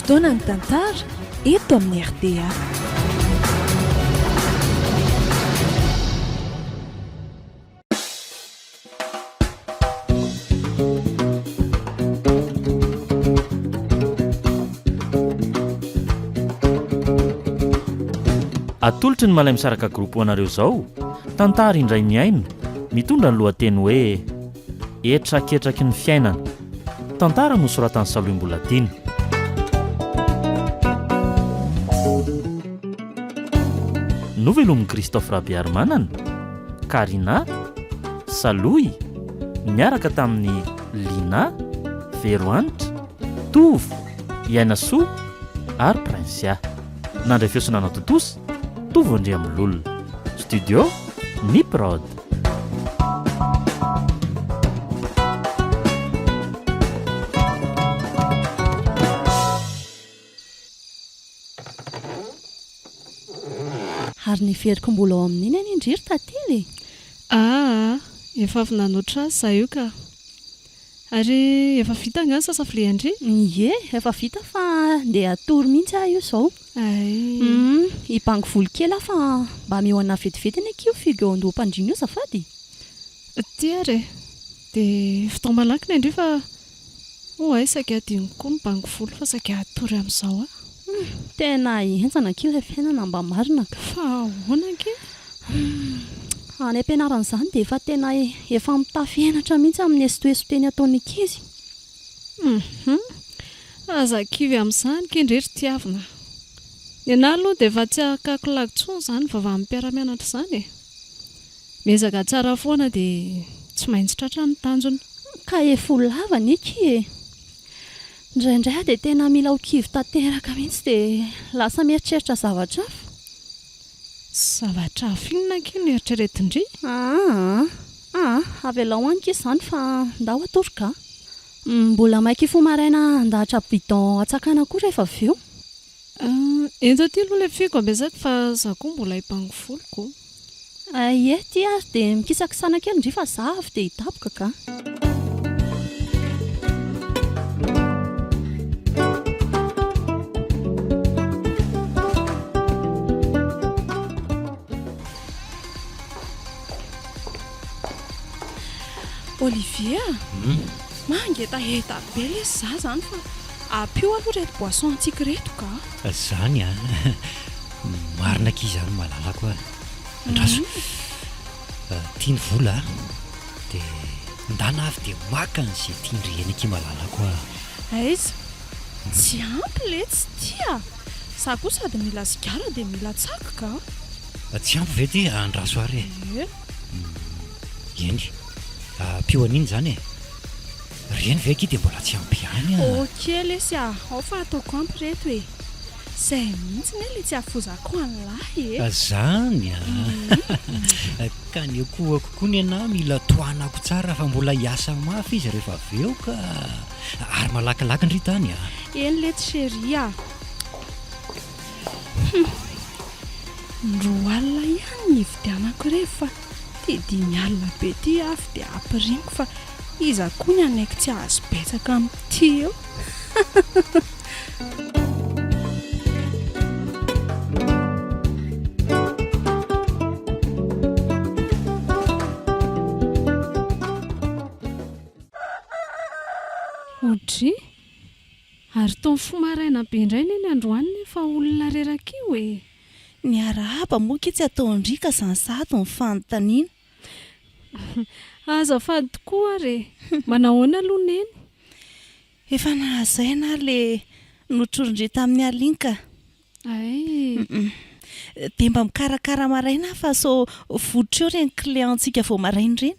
fotoana ny tantara eto amin'ny RDA. atolotry ny malay misaraka groupe anareo zao tantara indray miaino mitondra ny lohateny hoe etraketraky ny fiainana tantara nosoratan'ny Saloim-Boladiny. Novelomin'i Christophe Rabiarmanana, Karina, Saloy miaraka tamin'ny Lina, Veroanitra, Tovo, Iainasoa ary Prinsia. Nandray fiosonana totosa Tovo Andriamololona. Studio Niprod. Ary ny feriko mbola ao amin'iny any indriry tatily. Efa avy nanoatra azy za io ka. Ary efa vita nga sasafile andry? Ie, efa vita fa ndeha atory mihitsy aho io zao. Hibango volo kely aho fa mba mihoana vetivety ny akio figo eo andro-pandriny io zafady. Tia re, dia fotoa malaky ny andry fa saika adiny koa mibango volo fa saika atory amin'izao a. Tena henjana kio rehefa fiainana mba marina ka. Fa ahoana ke? Any ampianaran'izany dia efa tena efa mitafienatra mihitsy amin'ny esotoesoteny ataon'ny ankizy. Aza kivy amin'izany kendrery tiavina. Ny anahy aloha dia efa tsy akakilagy tsony izany vava mpiara-mianatra izany e. Miezaka tsara foana dia tsy maintsy tratra ny tanjona. Ka efa lava ny ki e. Indraindray dia tena mila ho kivy tanteraka mihitsy dia lasa mieritreritra zavatra hafa. Zavatra hafa inona ke no eritreretindry? Avela ho an'ka izany fa ndao atory ka. Mbola maika fo maraina andahatra bidon atsakana koa rehefa avy eo. Eto aty aloha ilay fiko ambezaky fa za koa mbola hibango voloko. Ie ty ary dia mikisakisana kely indry fa za avy dia hidaboka ka. Olivier, mangetaheta be le za zany fa apio aloha reto boisson antsika reto ka. Zany marina k'i zany malalako andraso tiany vola dia ndana avy dia maka an'izay tiandry enaky malalako Aiza, tsy ampy le tsy tia. Za koa sady mila sigara dia mila tsaka ka. Tsy ampy ve ty andraso ary eny pio an'iny zany reny ve ky dia mbola tsy ampy ihany kely esy ao fa ataoko ampy reto e. Zay mihitsy ny le tsy afozako an'lahy e. Zany ka ny akohako koa ny anahy mila toanako tsara fa mbola hiasa mafy izy rehefa avy eo ka ary malakilaky ny ritany Eny le tseria. Roa alina ihany ny hividianako rehefa dia dimy alina be ty avy dia ampiriko fa iza koa ny anaiko tsy ahazo betsaka amin'ity eo. Odry, ary taony fomaraina be indray ny androany nefa olona reraka io e. Ny arahaba moa ke tsy ataondrika zany sady ny fanontaniana. Azafady tokoa ary manahoana aloha neny? Efa nahazaina le notrondry tamin'ny alinka. Dia mba mikarakara maraina fa so voditra eo reny clientsika vao maraina reny.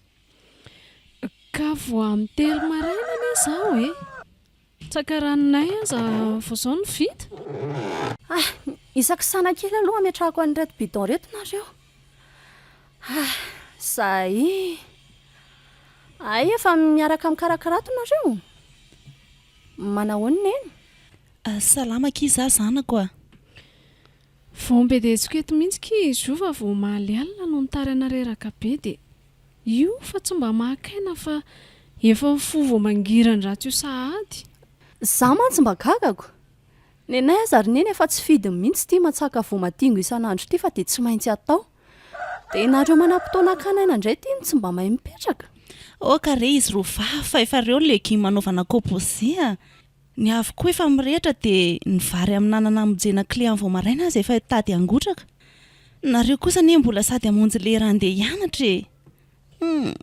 Ka vo amin'ny telo maraina anie zaho e. Tsakaranay aza vao zao ny vita. Isakisana kely aloha ametrahako an'ireto bidon reto nareo. Zay. Efa miaraka mikarakarato nareo. Manahoana neny? Salama ki za zanako Vao mbedetsika eto mihitsy ki izy io fa vao mahaly alina no nitarana reraka be dia io fa tsy mba mahakaina fa efa fo vao mangirana ratsy io sahady. Za mantsy mba gagako. nenay azary neny efa tsy fidy mihitsy ity matsaka voamatingo isan'andro ity fa dia tsy maintsy atao dia nareo manam-potoana akanaina indray ity ny tsy mba mahay mipetraka okare izy ro fa efa reo legioma anaovana kompoze ny avy koa efa mirehitra dia ny vary amin'anana mijena client vao maraina azy efa tady angotraka nareo kosa ne mbola sady amonjy lera andeha hianatra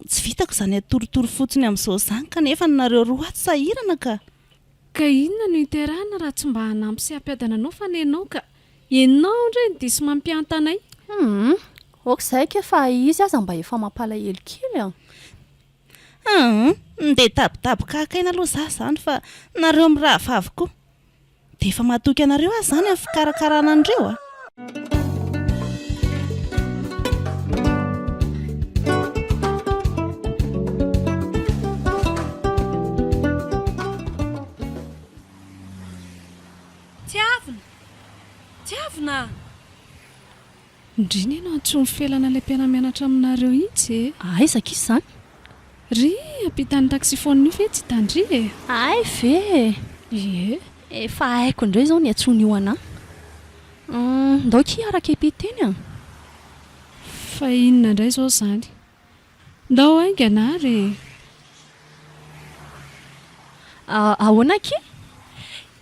tsy vitako izany atorotoro fotsiny amin'izao izany kanefa nareo roa ato sahirana ka inona no iterahana raha tsy mba hanampy sy hampiadana anao fa nenao ka ianao indray ny diso mampiantanay okizay ke fa izy aza mba efa mampalahelo kely ndeha tabidaboka akaina aloha za izany fa nareo miraha vavy koa dia efa mahatoky anareo azy izany amin'ny fikarakarana andreo tiavina indrina ianao tsy mifelana ilay mpianamianatra aminareo itsy aizaka izy izany ry ampitany taxifone io ve tsy hitandry ay ve efa haiko indray izao ny antsony io anahy ndao kiaraka epiteny fa inona indray izao izany ndao aingana ary ahoana ki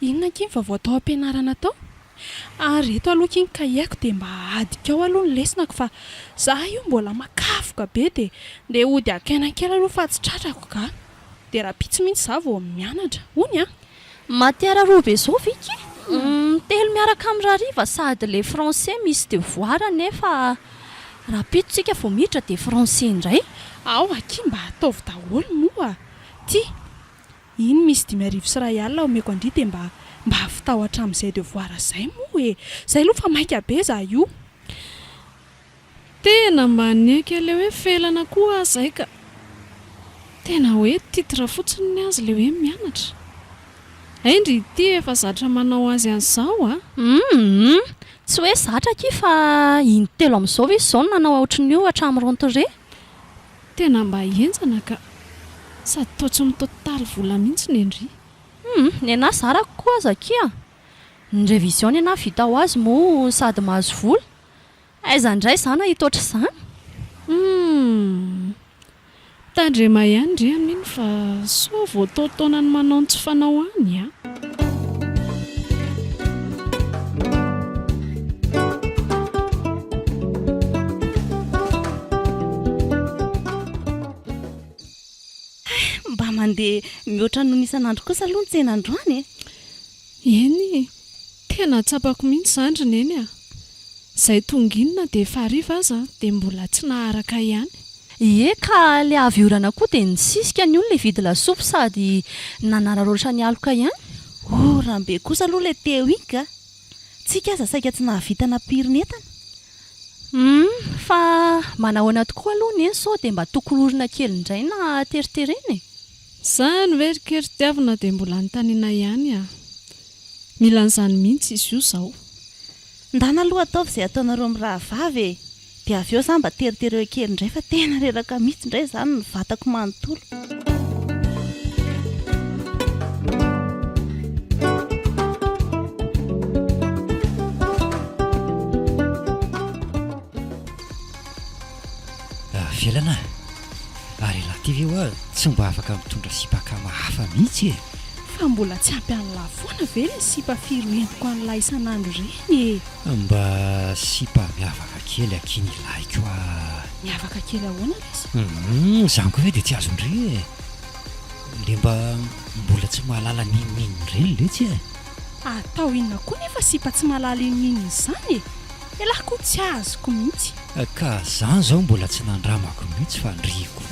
inona ky fa vao atao ampianarana tao ary eto aloha kiny ka haiko dia mba adika ao aloha ny lesinako fa za io mbola makafoka be dia ndeha ody akainankely aloha fa tsy tratrako ka dia raha pitsy mihitsy za vao mianatra ony matiara roa be zao viky telo miaraka amin'ny rariva sady le français misy devoir nefa raha pitsitsika vao miditra dia français indray ao aky mba ataovy daholo moa ty iny misy 5 sy 1 alina omeko andry dia mba fitahoatra amin'izay devoir izay moa izay aloha fa maika be za io tena mba neky le hoe felana koa azay ka tena hoe titre fotsiny ny azy le hoe mianatra aindry ity efa zatra manao azy an'izao tsy hoe zatra ki fa intelo amin'izao izy izao no nanao ohatran'io hatramin'ny rentrée tena mba hienjana ka sady toa tsy mitotaly vola mihitsy ny endry ny anahy zarako koa azakia ny révision ny anahy vita ho azy moa sady mahazo vola aiza indray zana hitoatra izany tandrema ihany ndry amin'iny fa so vao taotaona ny manao ny tsy fanao any mba mandeha mihoatra noho isan'andro kosa aloha ny tsenandroany eny tena tsapako mihitsy zandry neny izay tonginona dia efa hariva aza dia mbola tsy naharaka ihany ka le avy orana koa dia nisisika ny olona vidy lasopy sady nanararoatra ny aloka ihany rahambe kosa aloha le teo ika tsika aza saika tsy nahavita napirinetana fa manahoana tokoa aloha ny eny sao dia mba tokony orina kely indray na teritereny izany verikery-tiavina dia mbola nytanina ihany mila n'izany mihitsy izy io izao ndana aloha ataovy izay ataonareo miraha vavy dia avy eo izany mba teritereo kely indray fa tena reraka mihitsy indray izany ny vatako manontolo velana ary lativy eo tsy mba afaka mitondra sipaka mahafa mihitsy fa mbola tsy ampy an'la foana ve le sipa firoentiko an'la isan'andro reny mba sipa miavaka kely akiny ilaiko miavaka kely ahoana lesy zany koa hoe dia tsy azondry le mba mbola tsy mahalala ninonino reny letsy atao inona koa nefa sipa tsy mahalala ininona izany elahko tsy azoko mihitsy ka zany zao mbola tsy nandramako mihitsy fa ndriko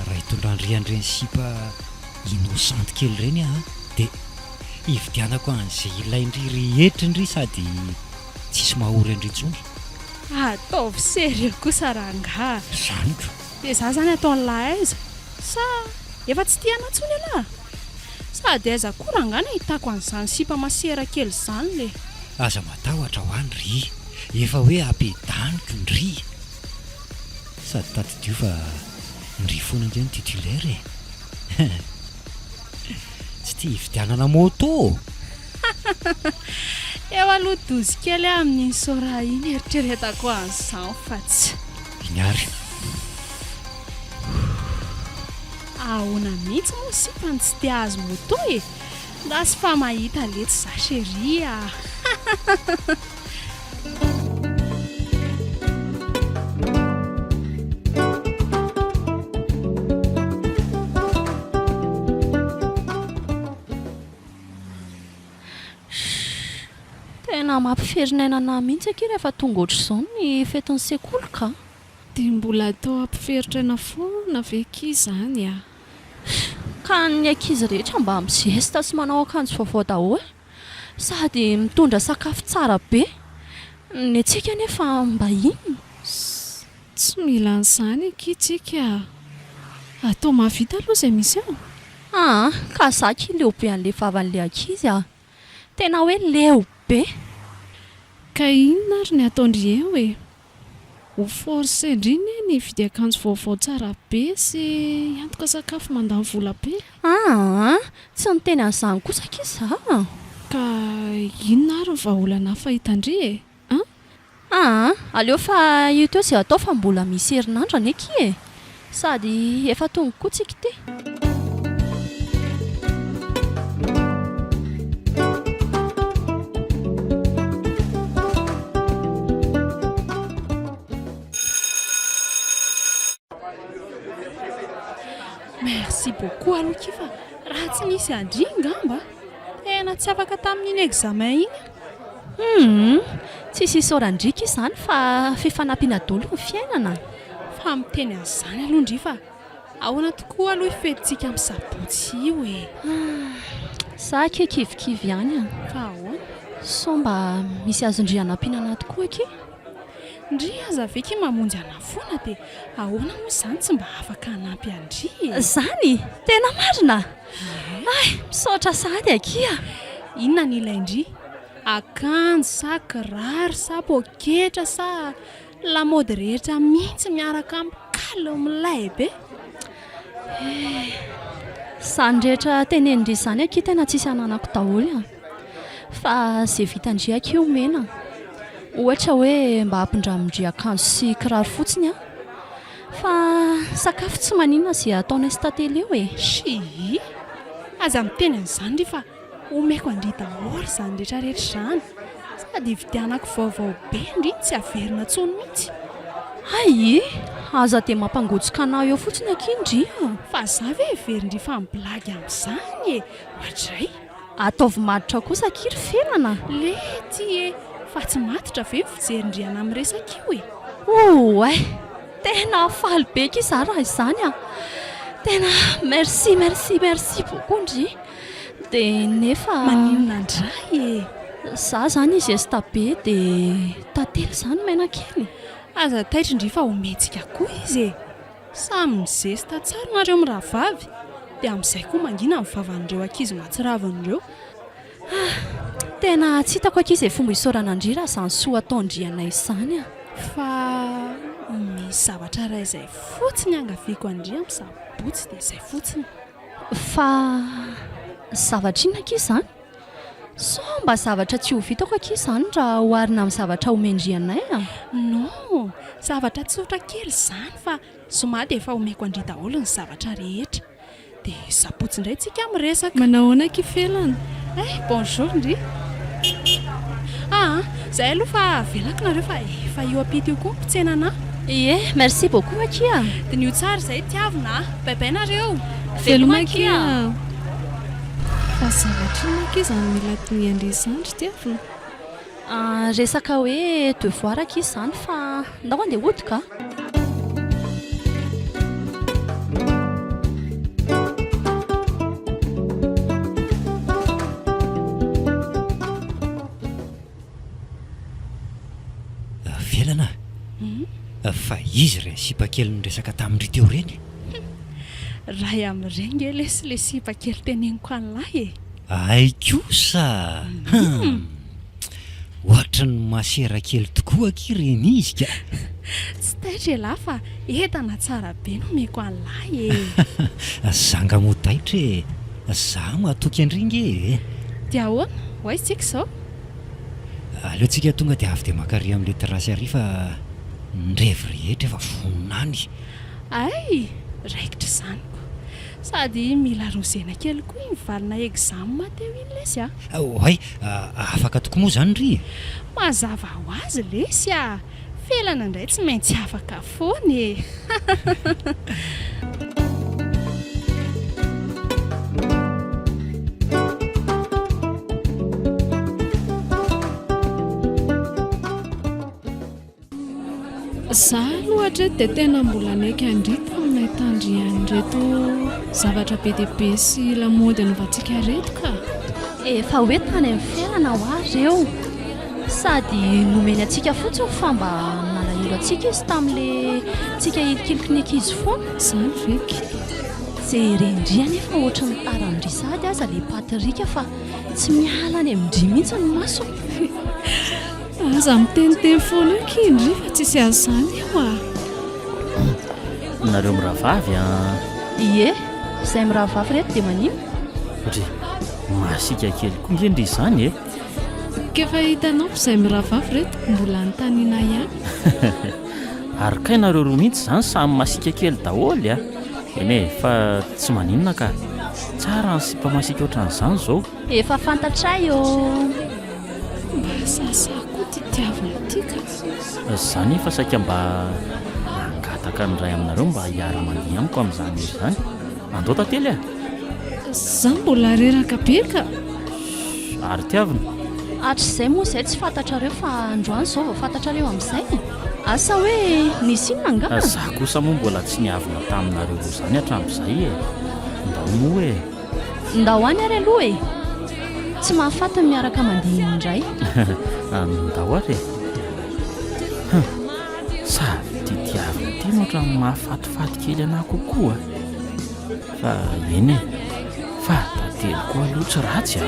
raha hitondrandriandreny sipa innocente kely reny dia hividianako an'izay ilaindry rehetra indry sady tsisy mahory andry intsony ataovy sérieux kosa ranga zaniko dia za zany atao an'la aiza sa efa tsy tiana ntsony alahy sady aiza koa rangana hitako an'izany sipa masera kely izany le aza matahotra ho any ry efa hoe ampidaniko ndry sady tadidio fa ndry foana indray ny titulaire tsy tia hividianana moto eo aloha dozy kely amin'iny sora iny eritreretako an'izao fa tsy inyary ahoana mihitsy moa sipa ny tsy tia azy moto e nda sy fa mahita letsy za sheria tena mampiferinainana mihitsy aky rehefa tonga ohatr'izao ny fetin'ny sekoly ka dia mbola atao ampiferitra aina foana ve ki izany a ka ny ankizy rehetra mba mizesta sy manao akanjo vaovao daholo sady mitondra sakafo tsara be ny antsika nefa mba inona tsy mila an'izany ankiitsika atao mahavita aloha izay misy eo ka zaky leo be an'le vavan'le ankizy tena hoe leo be ka inona ary ny ataondry eo e ho force indriny ny vidy akanjo vaovao tsara be sy antoka sakafo mandany vola be tsy niteny an'izany kosa kiza ka inona ary ny vahaolana fahitandry e aleo fa io teo izay atao fa mbola misy herinandro any aky e sady efa tonga koa tsika ty merci beaucoup aloha kifa raha tsy nisy andringamba tena tsy afaka tamin'iny examen iny tsisy isorandrika izany fa fifanampiana dolo ny fiainana fa miteny an'izany aloha ndry fa ahoana tokoa aloha ifetintsika amin'ny sabotsy io e za ke kivikivy ihany fa ahoana so mba misy azondriana ampianana tokoa aky ndry aza aveky mamonjy ana foana dia ahoana moa izany tsy mba afaka hanampy andry zany tena marina misaotra sady aky inona ny ilaindry akanjo sa kiraro sa poketra sa lamody rehetra mihitsy miaraka amikalo milay be zany rehetra tenenindry izany aky tena tsisy ananako daholo fa izay vitandry aky omena ohatra hoe mba hampindramindry akanjo sy kiraro fotsiny fa sakafo tsy maninona izay ataonay sy tantely eo si aza miteny an'izany ry fa omeko andry daholo izany rehetrarehetra izany sady vidianako vaovao be ndry tsy averina tsony mihitsy ay aza dia mampangotsika anao eo fotsiny akindry fa za ve verindry fa mibilagy amin'izany e ohatray ataovy maditra kosa kiry felana lety e fa tsy matitra ve fijerindriana amin'ny resaka io e tena faly be ky za raha izany tena merci beaucoup ndry dia nefa maninona ndray za zany izy esta be dia tantely izany maina kely aza taitra ndry fa hometsika koa izy samy mizesta tsara nareo mirahavavy dia amin'izay koa mangina mivavan'ireo ankizy matsiravan'ireo tena tsy hitako aky izay fomba isaorana andry raha izany soa ataondrianay izany fa misy zavatra raha izay fotsiny angaviako andry amin'ny sabotsy dia izay fotsiny fa zavatra inona aky izany so mba zavatra tsy ho vitako aky izany raha hoarina amin'ny zavatra homendrianay non zavatra tsotra kely izany fa zoma dia efa homeko andry daholo ny zavatra rehetra dia sabotsy indray tsika miresaka manahoana aky felana bonjour ndry izay aloha fa velako nareo fa efa io ampity io koa mpitsenana merci beaucoup aky dia nio tsara izay tiavina baibay nareo veloma aky fa zavatra ina aky izany mila tony andresandry tiavina resaka hoe devoir aky izany fa ndao andeha hodika velana fa izy re sipakely ny resaka tamindry teo reny raha amin'ireny lesy le sipakely teneniko an'lahy ay kosa ohatra ny masera kely tokoa aky reny izy ka tsy taitra lahy fa entana tsara be no meko an'lahy zanga motaitra za matoky andringe dia ahoana ho aisintsika izao aleontsika tonga dia avy dia makary amin'ilay terasy ary fa nirevy rehetra efa vonany ay raikitra izany ko sady mila rozena kely koa mivalina examen teo iny lesy oay afaka tokoa moa izany ry mazava ho azy lesy felana indray tsy maintsy afaka foany za lohatra dia tena mbola naiky andrita aminahitandryan'reto zavatra be deabe sy lamody anovatsika reto ka efa hoe tany amin'ny fiainana ho azy eo sady nomeny atsika fotsiny fa mba nalahelo atsika izy tamin'la tsika ilikilikinika izy foana izany veky jerendria nefa ohatra ny tarandrisady aza le patrika fa tsy miala any amindri mihitsy ny maso aza miteniteny foana eo kindry fa tsisy azy izany eo nareo mirahavavy ie izay mirahavavy reto dia manino satria masika kely koa ngendry izany kefa hitanao izay mirahavavy reto mbola nytaniana ihany ary kay nareo roa mihitsy izany samy masika kely daholy ene fa tsy maninona ka tsara ny sipa masika ohatran'izany izao efa fantatray eo mba sasakoa titiavana tika izany efa saika mba angataka ny ray aminareo mba hiara-mandeha amiko amin'izany izy izany andao tantely za mbola reraka be ka ary tiavina hatr'izay moa izay tsy fantatrareo fa androany izao vao fantatrareo amin'izay asa hoe nisy inona nga za kosa moa mbola tsy niavina taminareo roa izany hatramin'izay ndao moa ndao any ary aloha tsy mahafatiny miaraka mandeha indray ndao ary sady tiavina ty nohatra ny mahafatifaty kely anahy kokoa fa eny fa tantely koa aloha tsy ratsy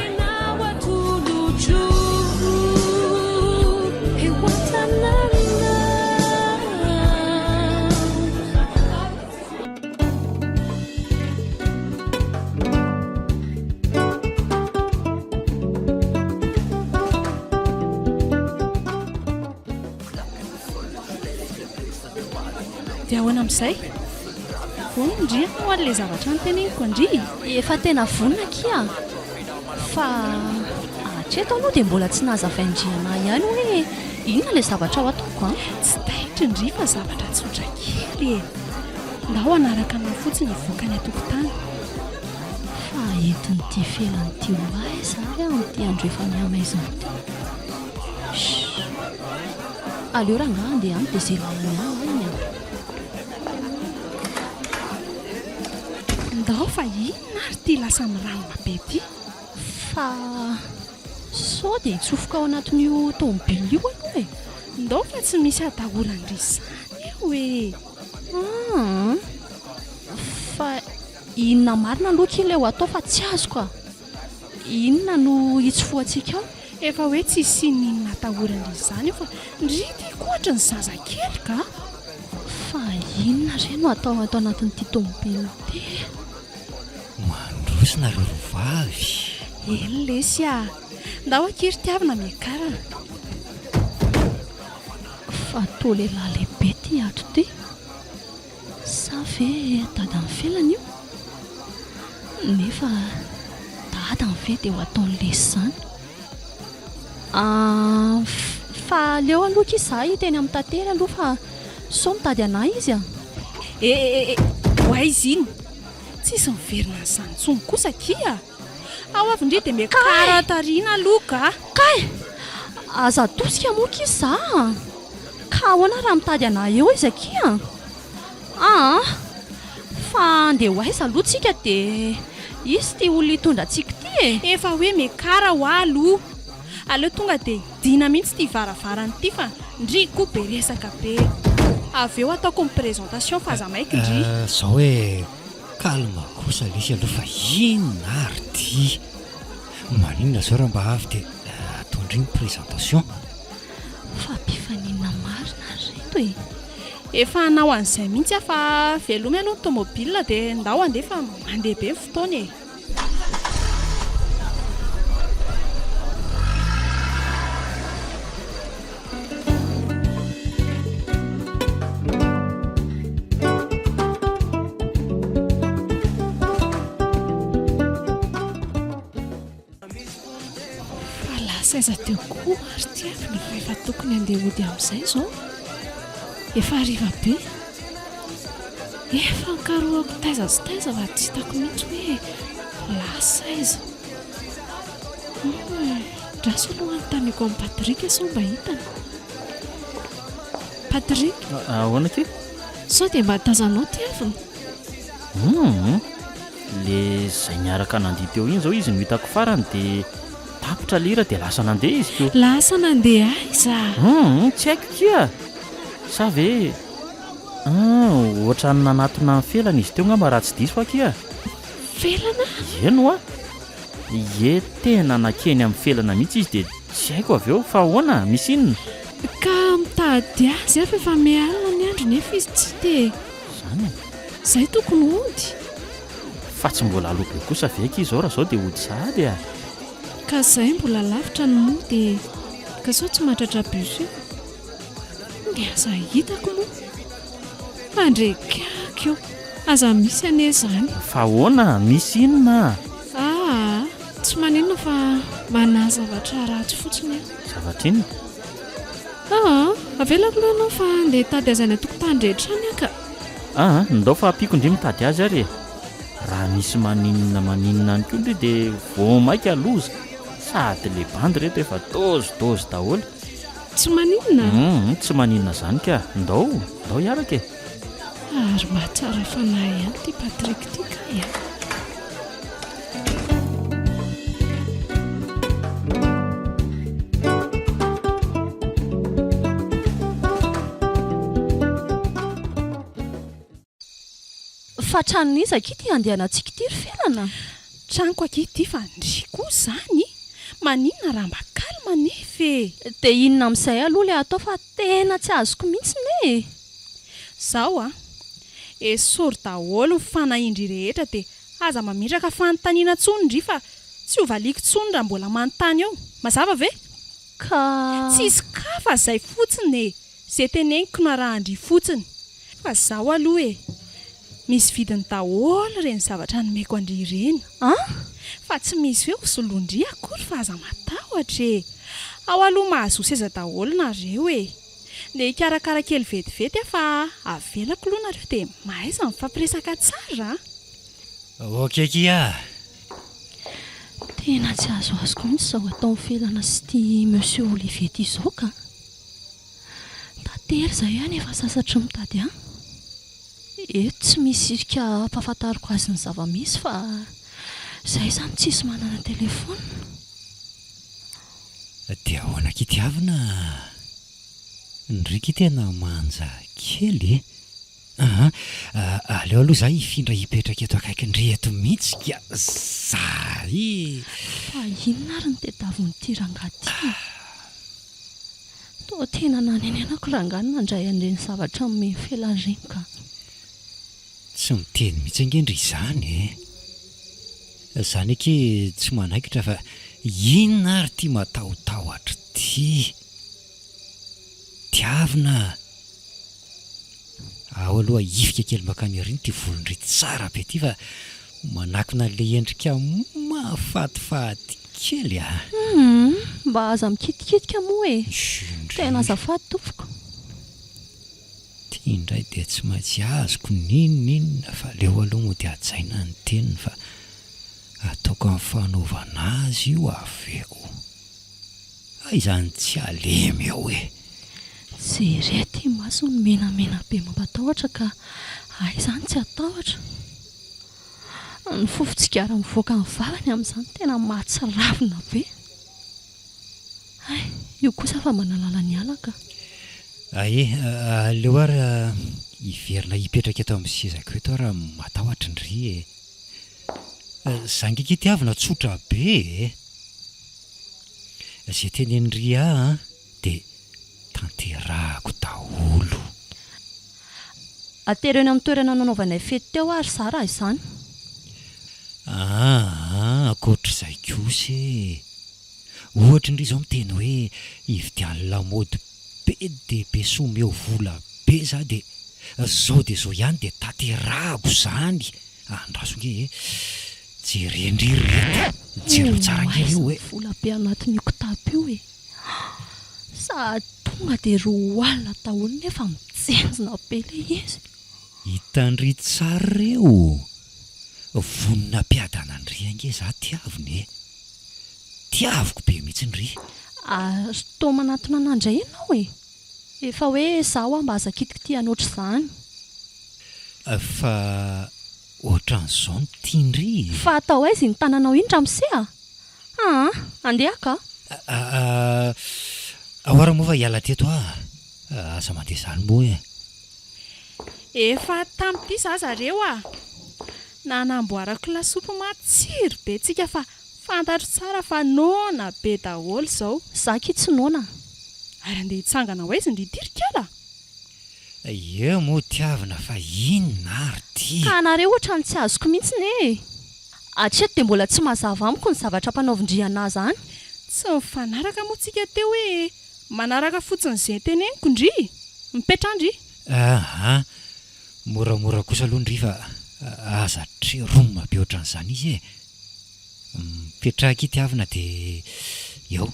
dia ahoana amin'izay indri ho an'ilay zavatra nyteneniko andry efa tena vonina kia fa atreto aloha dia mbola tsy nahazavaindriana ihany hoe inona ilay zavatra ao ataoko tsy taitra indry fa zavatra tsotra kely ndao anaraka anao fotsiny hivoaka ny atokotany fa entin'ity felan'ity ho aiza ary amin'ity andro efa miamaizina ty aleo raha nga andeha any dia zay lalany any ndao fa inona ary ty lasa miranona be ty fa sao dia hitsofoka ao anatin'io tomobily io aloha ndao fa tsy misy adaholandry izany hoe fa inona marina aloha kely eo atao fa tsy azoko inona no hitsofoantsika ao efa hoe tsy sininona ataholandry izany io fa ndrity koatra ny zaza kely ka fa inona re no atao anatin'ity tomobily ty mandrosonareo rovavy eny lesy ndao akery tiavina miakarana fa toa lehilahy lehibe ty ato ty sa ve dada ny felana io nefa dada ny ve dia ho ataony lesy izany fa leo aloha izy za hiteny amin'ny tantely aloha fa sao mitady anahy izy ho aizy iny tsisy miverina n'izany ntsony kosa kia ao avy indri dia miakaratariana aloha ka kay aza tosika moka izy za ka ahoana raha mitady anahy eo izy akia fa andeha ho aiza aloha tsika dia izy ty olona hitondra antsika ty efa hoe miakara ho aloha aleo tonga dia dina mihitsy ty varavarany ity fa ndry koa be resaka be avy eo ataoko ny présentation fa aza maika indry zao hoe kalma kosa lesy aloha fa inona ary ty maninona zao raha mba avy dia ataondry ny présentation fa mpifaninana marina reto efa hanao an'izay mihitsy fa velomy aloha ny tomobile dia ndao andeha fa mandeha be ny fotoana saiza teo koa ary tiavina fa efa tokony andeha hody amin'izay zao. Efa hariva be. Efa nkaroako taiza sy taiza fa tsy hitako mihitsy hoe lasaiza. Draso aloha anontaniko amin'ny Patrika sao mba hitana. Patrik, ahoana ke? sao dia mba tazanao tiavina. Le zay niaraka nandiha teo iny zao izy no hitako farany dia tapitra lera dia lasa nandeha izy teo. Lasa nandeha aiza? Tsy haiko kia. Sa ve ohatra ny nanatona ny felana izy teo ngamba raha tsy diso fa kia. Felana? Eno a. Ie tena nakeny amin'ny felana mihitsy izy dia tsy haiko avy eo fa ahoana misy inona. Ka mitady azy afa efa mialina ny andro nefa izy tsy te. Zany Zay tokony hody. fa tsy mbola aloha be kosa veka izy zao raha zao dia hody sahady a. Ka zay mbola lavitra ny mody. Ka sao tsy mahatratra bus io. Ny aza hitako moa. Andrekako io. Aza misy ane zany. Fa ahoana misy inona? Tsy maninona fa manà zavatra ratsy fotsiny aho. Zavatra inona? Avelako aloha ianao fa andeha tady azy any an-tokotany rehetra any ka. Ndao fa apiako indray mitady azy ary. Raha misy maninona any koa indray dia vao maika loza. Sady le bandy reto efa dozy daholo. Tsy maninona? Tsy maninona zany ka. Ndao hiaraka e. Ary mahatsara fanahy ihany ty Patrik ty ka ihany. Fa tranon'iza ki ty andehanantsika ty ry felana? Tranoko aky ty fa ndry koa zany. Maninona raha mba kalma nefe. Dia inona amin'izay aloha le atao fa tena tsy azoko mihitsy ne. Zao esory daholo ny fanahindry rehetra dia aza mametraka fanontaniana tsony ndry fa tsy ho valiako tsony raha mbola manontany eo. Mazava ve? Ka Tsisy kafa izay fotsiny e. Zay teneniko na raha andry fotsiny. Fa zao aloha misy vidiny daholo ireny zavatra nomeko andry ireny. Fa tsy misy hoe hosoloandry akory fa aza matahotra e. Ao aloha mahazo seza daholo nareo e. Le ikarakara kely vetivety fa avelako aloha nareo dia mahaiza mifampiresaka tsara. Ok kia. tena tsy azoazoko mihitsy izao atao felana sy ty monsieur Olivier ty izao ka. Tatery izay ihany efa sasatry mitady a. Eto tsy misy ka mpahafantariko azy ny zava-misy fa izay izany tsisy manana telefona. Dia ahoana kitiavina ndriky tena manja kely. Aleo aloha zay hifindra hipetraka eto akaikindry eto mihitsy ka zay. Fa inona ary ny tedavon'ity rangahy ty? Toa tena nanenenako rangahy nandray an'ireny zavatra amin'ny felany ka. Tsy miteny mihitsy angendry izany zany ake tsy manaikitra fa inona ary ty matahotahotra ty tiavina. Ao aloha ifika kely makany ariny ty volondry tsara be ty fa manakona le endrika mahafatifaty kely mba aza mikitikitika moa e. Tena azafady tompoko. Ty indray dia tsy maintsy azoko ninona fa leo aloha moa dia ajaina ny teniny fa ataoko amin'ny fanaovana azy io aveo. Izany tsy alemy eo Jery ty maso ny menamena be mampatahotra ka izany tsy atahotra. Ny fofotsikara mivoaka ny vavany amin'izany tena mahatsiravina be. Io kosa fa manalala ny alaka. Aleo ary hiverina hipetraka eto amin'ny sezako eto raha matahotra ndry zangiky tiavina tsotra be zay tenenindry dia tanterahako daholo. Atery eny amin'ny toerana nanaovanay fety teo ary Sara izany. Akoatr'izay kosa ohatra indry izao miteny hoe hividian'ny lamaody be dia be someo vola be za dia zao ihany dia tanterahako zany. Andrasonge jerendrirety jero tsara kely io hoe vola be anatin'io kitapo io e sa tonga dia roa alina daholo nefa mijenjina be le izy. hitandry tsara reo vonina mpiadana andry ange za tiaviny e tiaviko be mihitsy ndry. Azo tao manatona anandray ianao e efa hoe zaho mba aza kitikity anoatra izany. Fa ohatran'izao no tiandry. Fa atao aizy ny tananao indra miseha andeha ka ahoara moa fa hiala teto aza mandeha zany moa e. Efa tamin'ity za zareo nanamboarako lasopy matsiro be tsika fa fantatro tsara fa nona be daholo izao. za kitsy nona Ary andeha hitsangana ho aizy ndry tirikala. Eo moa tiavina fa inona ary ty. ka anareo ohatra ny tsy azoko mihitsy ne atreto dia mbola tsy mazava amiko ny zavatra mpanaovindriana zany. Tsy mifanaraka moa tsika teo hoe manaraka fotsiny izay teneniko ndry mipetra ndry. Aha moramora kosa aloha ndry fa aza treroma be ohatran'izany izy e. Mipetraka itiavina dia eo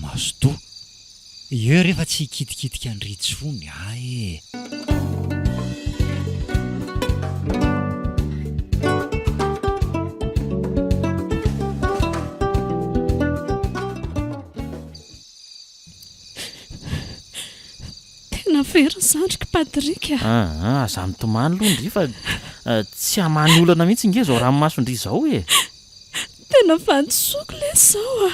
mazotoa eo rehefa tsy hikitikitika andritsony e. Tena very zandriko Patrika. Aza mitomany aloha ndry fa tsy hamany olana mihitsy nge zao ranomasondry izao e. Tena vantsoko le zao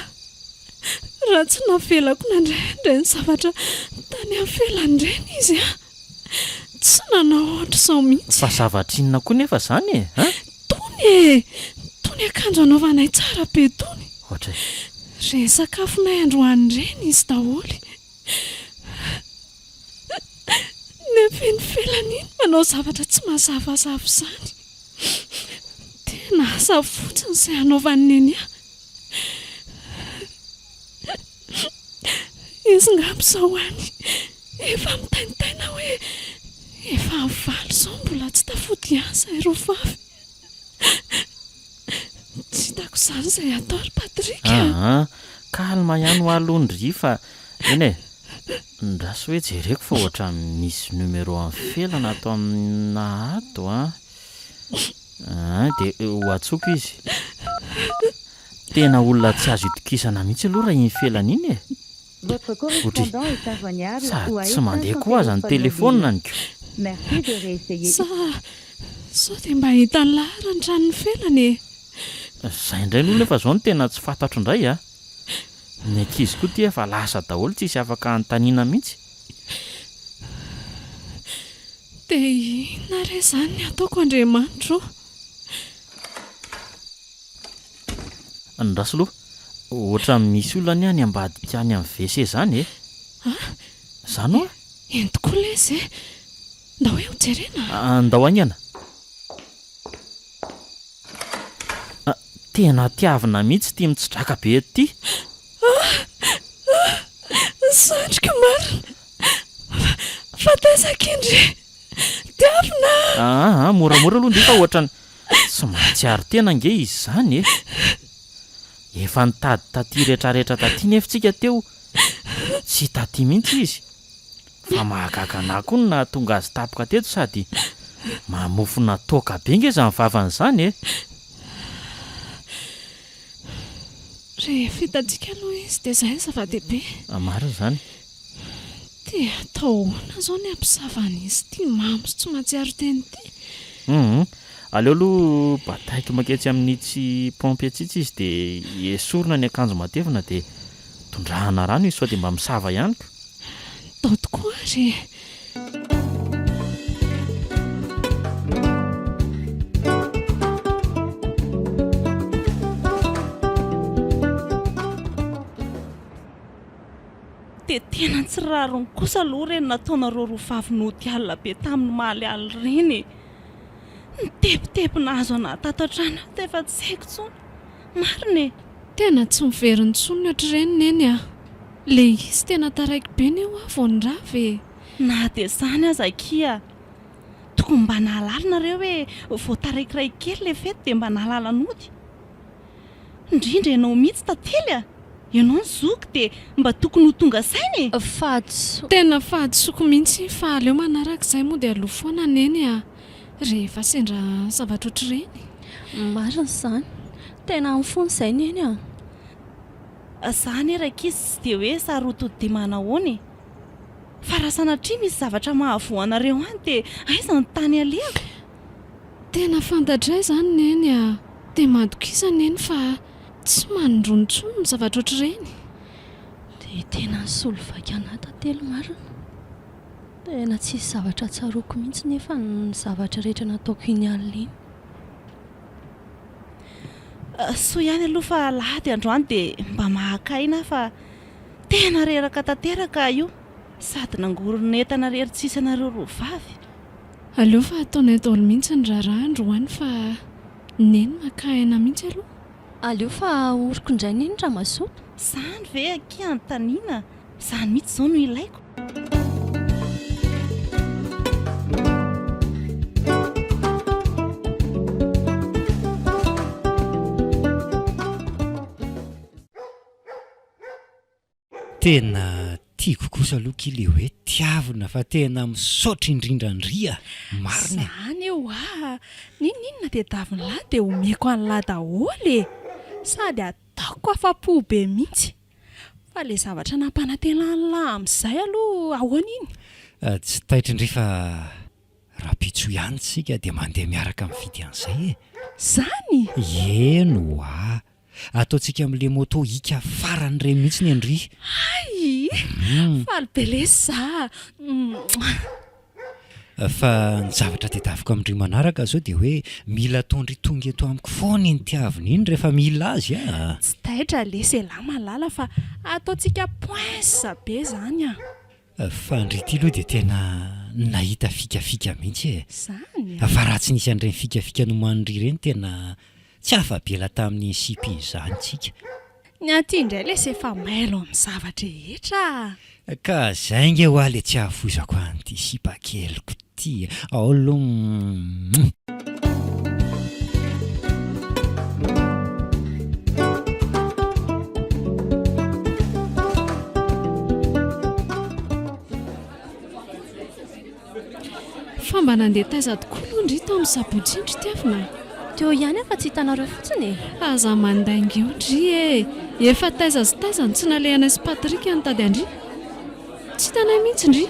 raha tsy navelako nandray ny zavatra tany avelandreny izy tsy nanao ohatr'izao mihitsy. Fa zavatra inona koa nefa zany e. Tony akanjo anaovanay tsara be tony. Ohatra Re sakafonay androan'ireny izy daholo. Nefa iny felany iny manao zavatra tsy mazavazava izany. Tena asa fotsiny izay anaovany eny izy ngambizao any efa mitaintaina hoe efa valo izao mbola tsy tafody asa ireo vavy. Tsy hitako izany izay atao ry Patrika. kalma ihany ho alondry fa eny e ndraso hoe jereko fa ohatra misy numero amin'ny felana atao amina ato dia ho atsoko izy. Tena olona tsy azo itokisana mihitsy aloha raha iny felana iny e. Sady tsy mandeha koa aza ny telefona nyko. Sao dia mba hita ny laharany ranony felany e. Izay indray aloha nefa izao no tena tsy fantatro indray ny ankizy koa ty efa lasa daholo tsisy afaka anontaniana mihitsy. Dia inona re izany ny ataoko Andriamanitro? Ndraso aloha ohatra misy olona any ambadika any amin'ny WC zany e. Zany oa Eny tokoa le izy e. Ndao hoe ho jerena. andao aingana. Tena tiavina mihitsy tia mitsidraka be ety. Zandrika marina fatazaka indry tiavina. Moramora aloha ndry fa ohatra ny tsy mahatsiaro tena nge izy zany e. Efa nitady taty rehetrarehetra taty nefa tsika teo tsy taty mihitsy izy. Fa mahagaga anahy koa na tonga azy tapoka teto sady mamofona toaka be nge za mivavany izany e. Rehefa hitantsika aloha izy dia izay zava-dehibe. Marina izany. Dia atao hoana izao ny ampisavan'izy ity mamy sy tsy mahatsiaro teny ity. Aleo aloha bataiko maketsy amin'n'itsy pompe atsitsy izy dia esorina ny akanjo matevina dia tondrahana rano izy sao dia mba misava ihany ko. Tao tokoa ary. Dia tena tsy rariny kosa aloha ireny nataonareo roa vavy noty alina be tamin'ny mahaly ireny. Nitepitepina azo anahy tato an-trano dia efa tsy haiko intsony. Marina e. Tena tsy miveriny tsony ohatr'ireny neny le izy tena taraiky be ny eo vao nirava e. Na dia izany aza kia. Tokony koa mba nahalalynareo hoe voataraikiray kely le fety dia mba nahalalynody indrindra ianao mihitsy tantely a ianao ny zoky dia mba tokony ho tonga sainy tena fahadisoko mihitsy fa aleo manarak'izay moa dia aloha foana neny a rehefa sendra zavatra ohatr'ireny marina izany tena mifony izay neny a zany raika izy tsy dia hoe sarotody dia manahoany fa raha sanatria misy zavatra mahavoanareo any dia aiza ny tany aleako tena fantatray izany neny a dia madokisa neny fa tsy manondronontsony ny zavatra ohatr'ireny dia tena nisolo vaky anahy tantely marina tena tsisy zavatra tsaroako mihitsy nefa ny zavatra rehetra nataoko iny alina iny so ihany aloha fa lahady androany dia mba mahakaina fa tena reraka tanteraka io sady nangoronentana rery tsisy anareo roa vavy aleo fa ataonay daholo mihitsy ny raharaha androany fa neny makaina mihitsy aloha aleo fa oriko indray neny raha masoto zany ve akia antaniana zany mihitsy izao no ilaiko tena tiako kosa aloha kile hoe tiavina fa tena misaotra indrindrandria marina zany eo ninona dia daviny lahy dia omeko an'lahy daholo sady ataoko afa-po be mihitsy fa le zavatra nampanantena an'lahy amin'izay aloha ahoana iny tsy taitra indray fa raha pitso ihany tsika dia mandeha miaraka mividy an'izay zany eno ataontsika amin'le moto hika farany iray mihitsy ny andry ay falibelesa fa ny zavatra tedaviko amin'ndry manaraka zao dia hoe mila tondry tonga eto amiko foana iny tiavina iny rehefa mila azy tsy taitra leselahy malala fa ataontsika poinsa be zany fa andrity aloha dia tena nahita fikafika mihitsy zany fa raha tsy nisy an'ireny fikafika nomanindry ireny tena tsy afa-bela tamin'ny sipy izany tsika ny aty indray lesa efa mailo amin'ny zavatra rehetra ka zainge ho aly tsy ahafozako an'ity sipakeliko ty aolo fa mba nandeha taiza tokoa aloha indry tamin'ny sabotsindry tiavina teo ihany afa tsy hitanareo fotsiny aza mandainga io dry efa taiza sy taizany tsy nalehana sy patrika nitady andry tsy hitanay mihitsy indry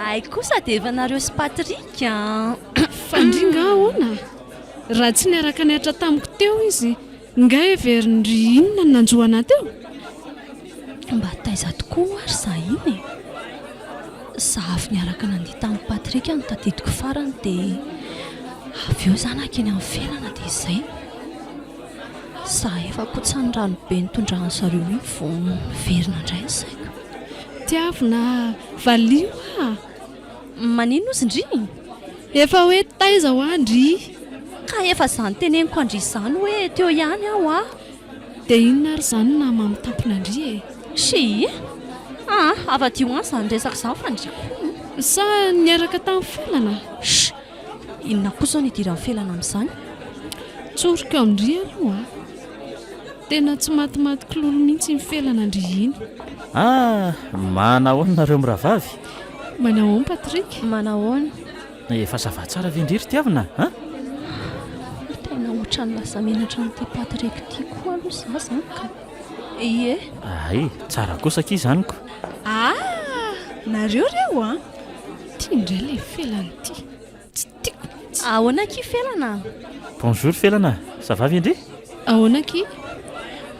ay kosa dia efa nareo sy patrika fa ndringa ahoana raha tsy niaraka niatra tamiko teo izy nga everindry inona ny nanjoana teo mba taiza tokoa ary za iny zahafy niaraka nandeha tamin'ny patrika ny tadidiko farany dia avy eo zany akeny amin'ny felana dia izay za efa kotsany ranobe nitondrahan'ny zareo iny vo verina indray ny saiko tiavina valio manino izy indry efa hoe taiza ho andry ka efa izany teneniko andry izany hoe teo ihany aho dia inona ary izany na mamitampona andry si afa-dio any izany resaka izany fa ndriko sa niaraka tamin'ny felana inona koa izao nidiran'ny felana amin'izany tsorika amindry aloha tena tsy matimaty kilolo mihitsy ny felana andry iny manahoana nareo miravavy manahoana Patrik manahoana efa zavatsara ve indry ry tiavina tena ohatra ny lasa menatra n'ity Patrik ity koa aloha za zany ka ie ay tsara kosa ki izanyko nareo reo tia indray le felana ity tsy tiako ahoana ki felana bonjour felana zavavy indry ahoana ki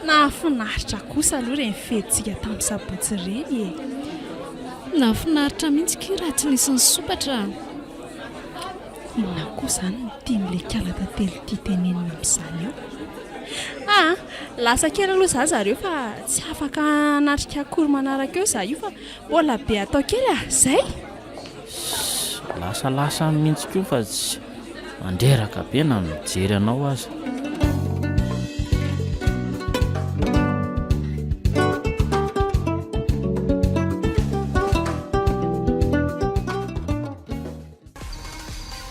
nahafinaritra kosa aloha reny feditsika tamin'ny sabotsy ireny nahafinaritra mihitsy ki raha tsy nisy ny sopatra inona koa izany ny tia mile kala tantely ity tenenina amin'izany eo lasa kely aloha za zareo fa tsy afaka natrika akory manaraka eo za io fa mbola be atao kely zay lasalasa mihitsy koa fa tsy mandreraka be na mijery anao aza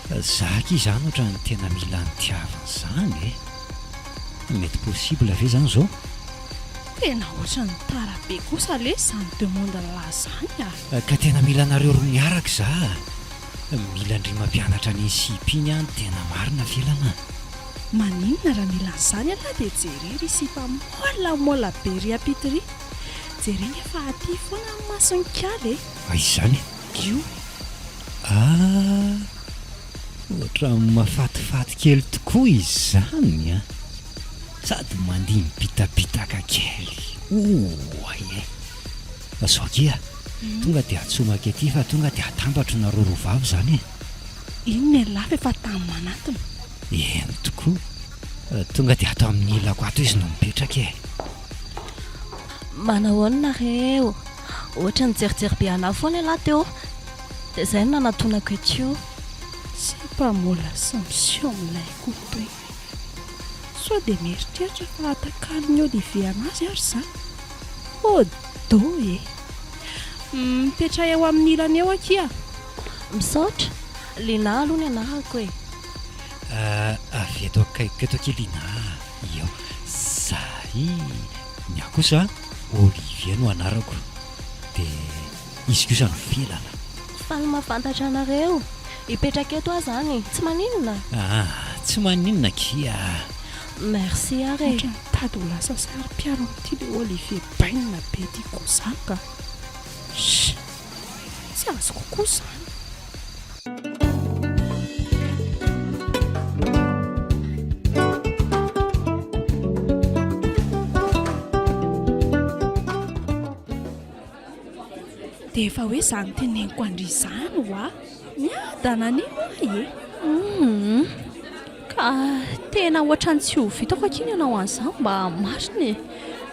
Zaka izany ohatra ny tena mila nitiavana izany mety possible ve zany zao? tena ohatra ny tarabe kosa le izany demande lahy izany ka tena mila anareo roa miaraka za mila ndry mampianatra ny sipiny any tena marina velana maninona raha mila n'izany aloha dia jerery sipa molamola be ry apitry jereny efa aty foana ny masonikala izany io ohatra mahafatifaty kely tokoa izany sady mandihy mipitapitaka kely azoakia tonga dia atsomaka ety fa tonga dia atambatro nareo roa vavy zany inona lafa efa tamin'ny manatona eny tokoa tonga dia atao amin'ny ilako ato izy no mipetraka manahoana nareo ohatra ny jerijery be ana foana lahy teo dia izay no nanatonako etio sipa mola samsio amin'ilay kotoy so dia mieritreritra fa atakaliny Olivier anazy ary zany do mipetra eo amin'ny ilany eo akia misaotra lina aloha ny anarako avy eto akaikiko eto lina eo zay ny aho kosa Olivier no anarako dia izy kosa no velana fa ny mahafantatra anareo hipetraka eto aho zany tsy maninona tsy maninona kia merci are ohatra mitady ho lasa sary piaro amin'ity le Olivier bainina be ty kozaka tsy azo kokoa izany dia efa hoe izany teneniko andry izany hoa miadana any ka tena ohatrany tsy ho vitako akiny ianao an'izany mba mariny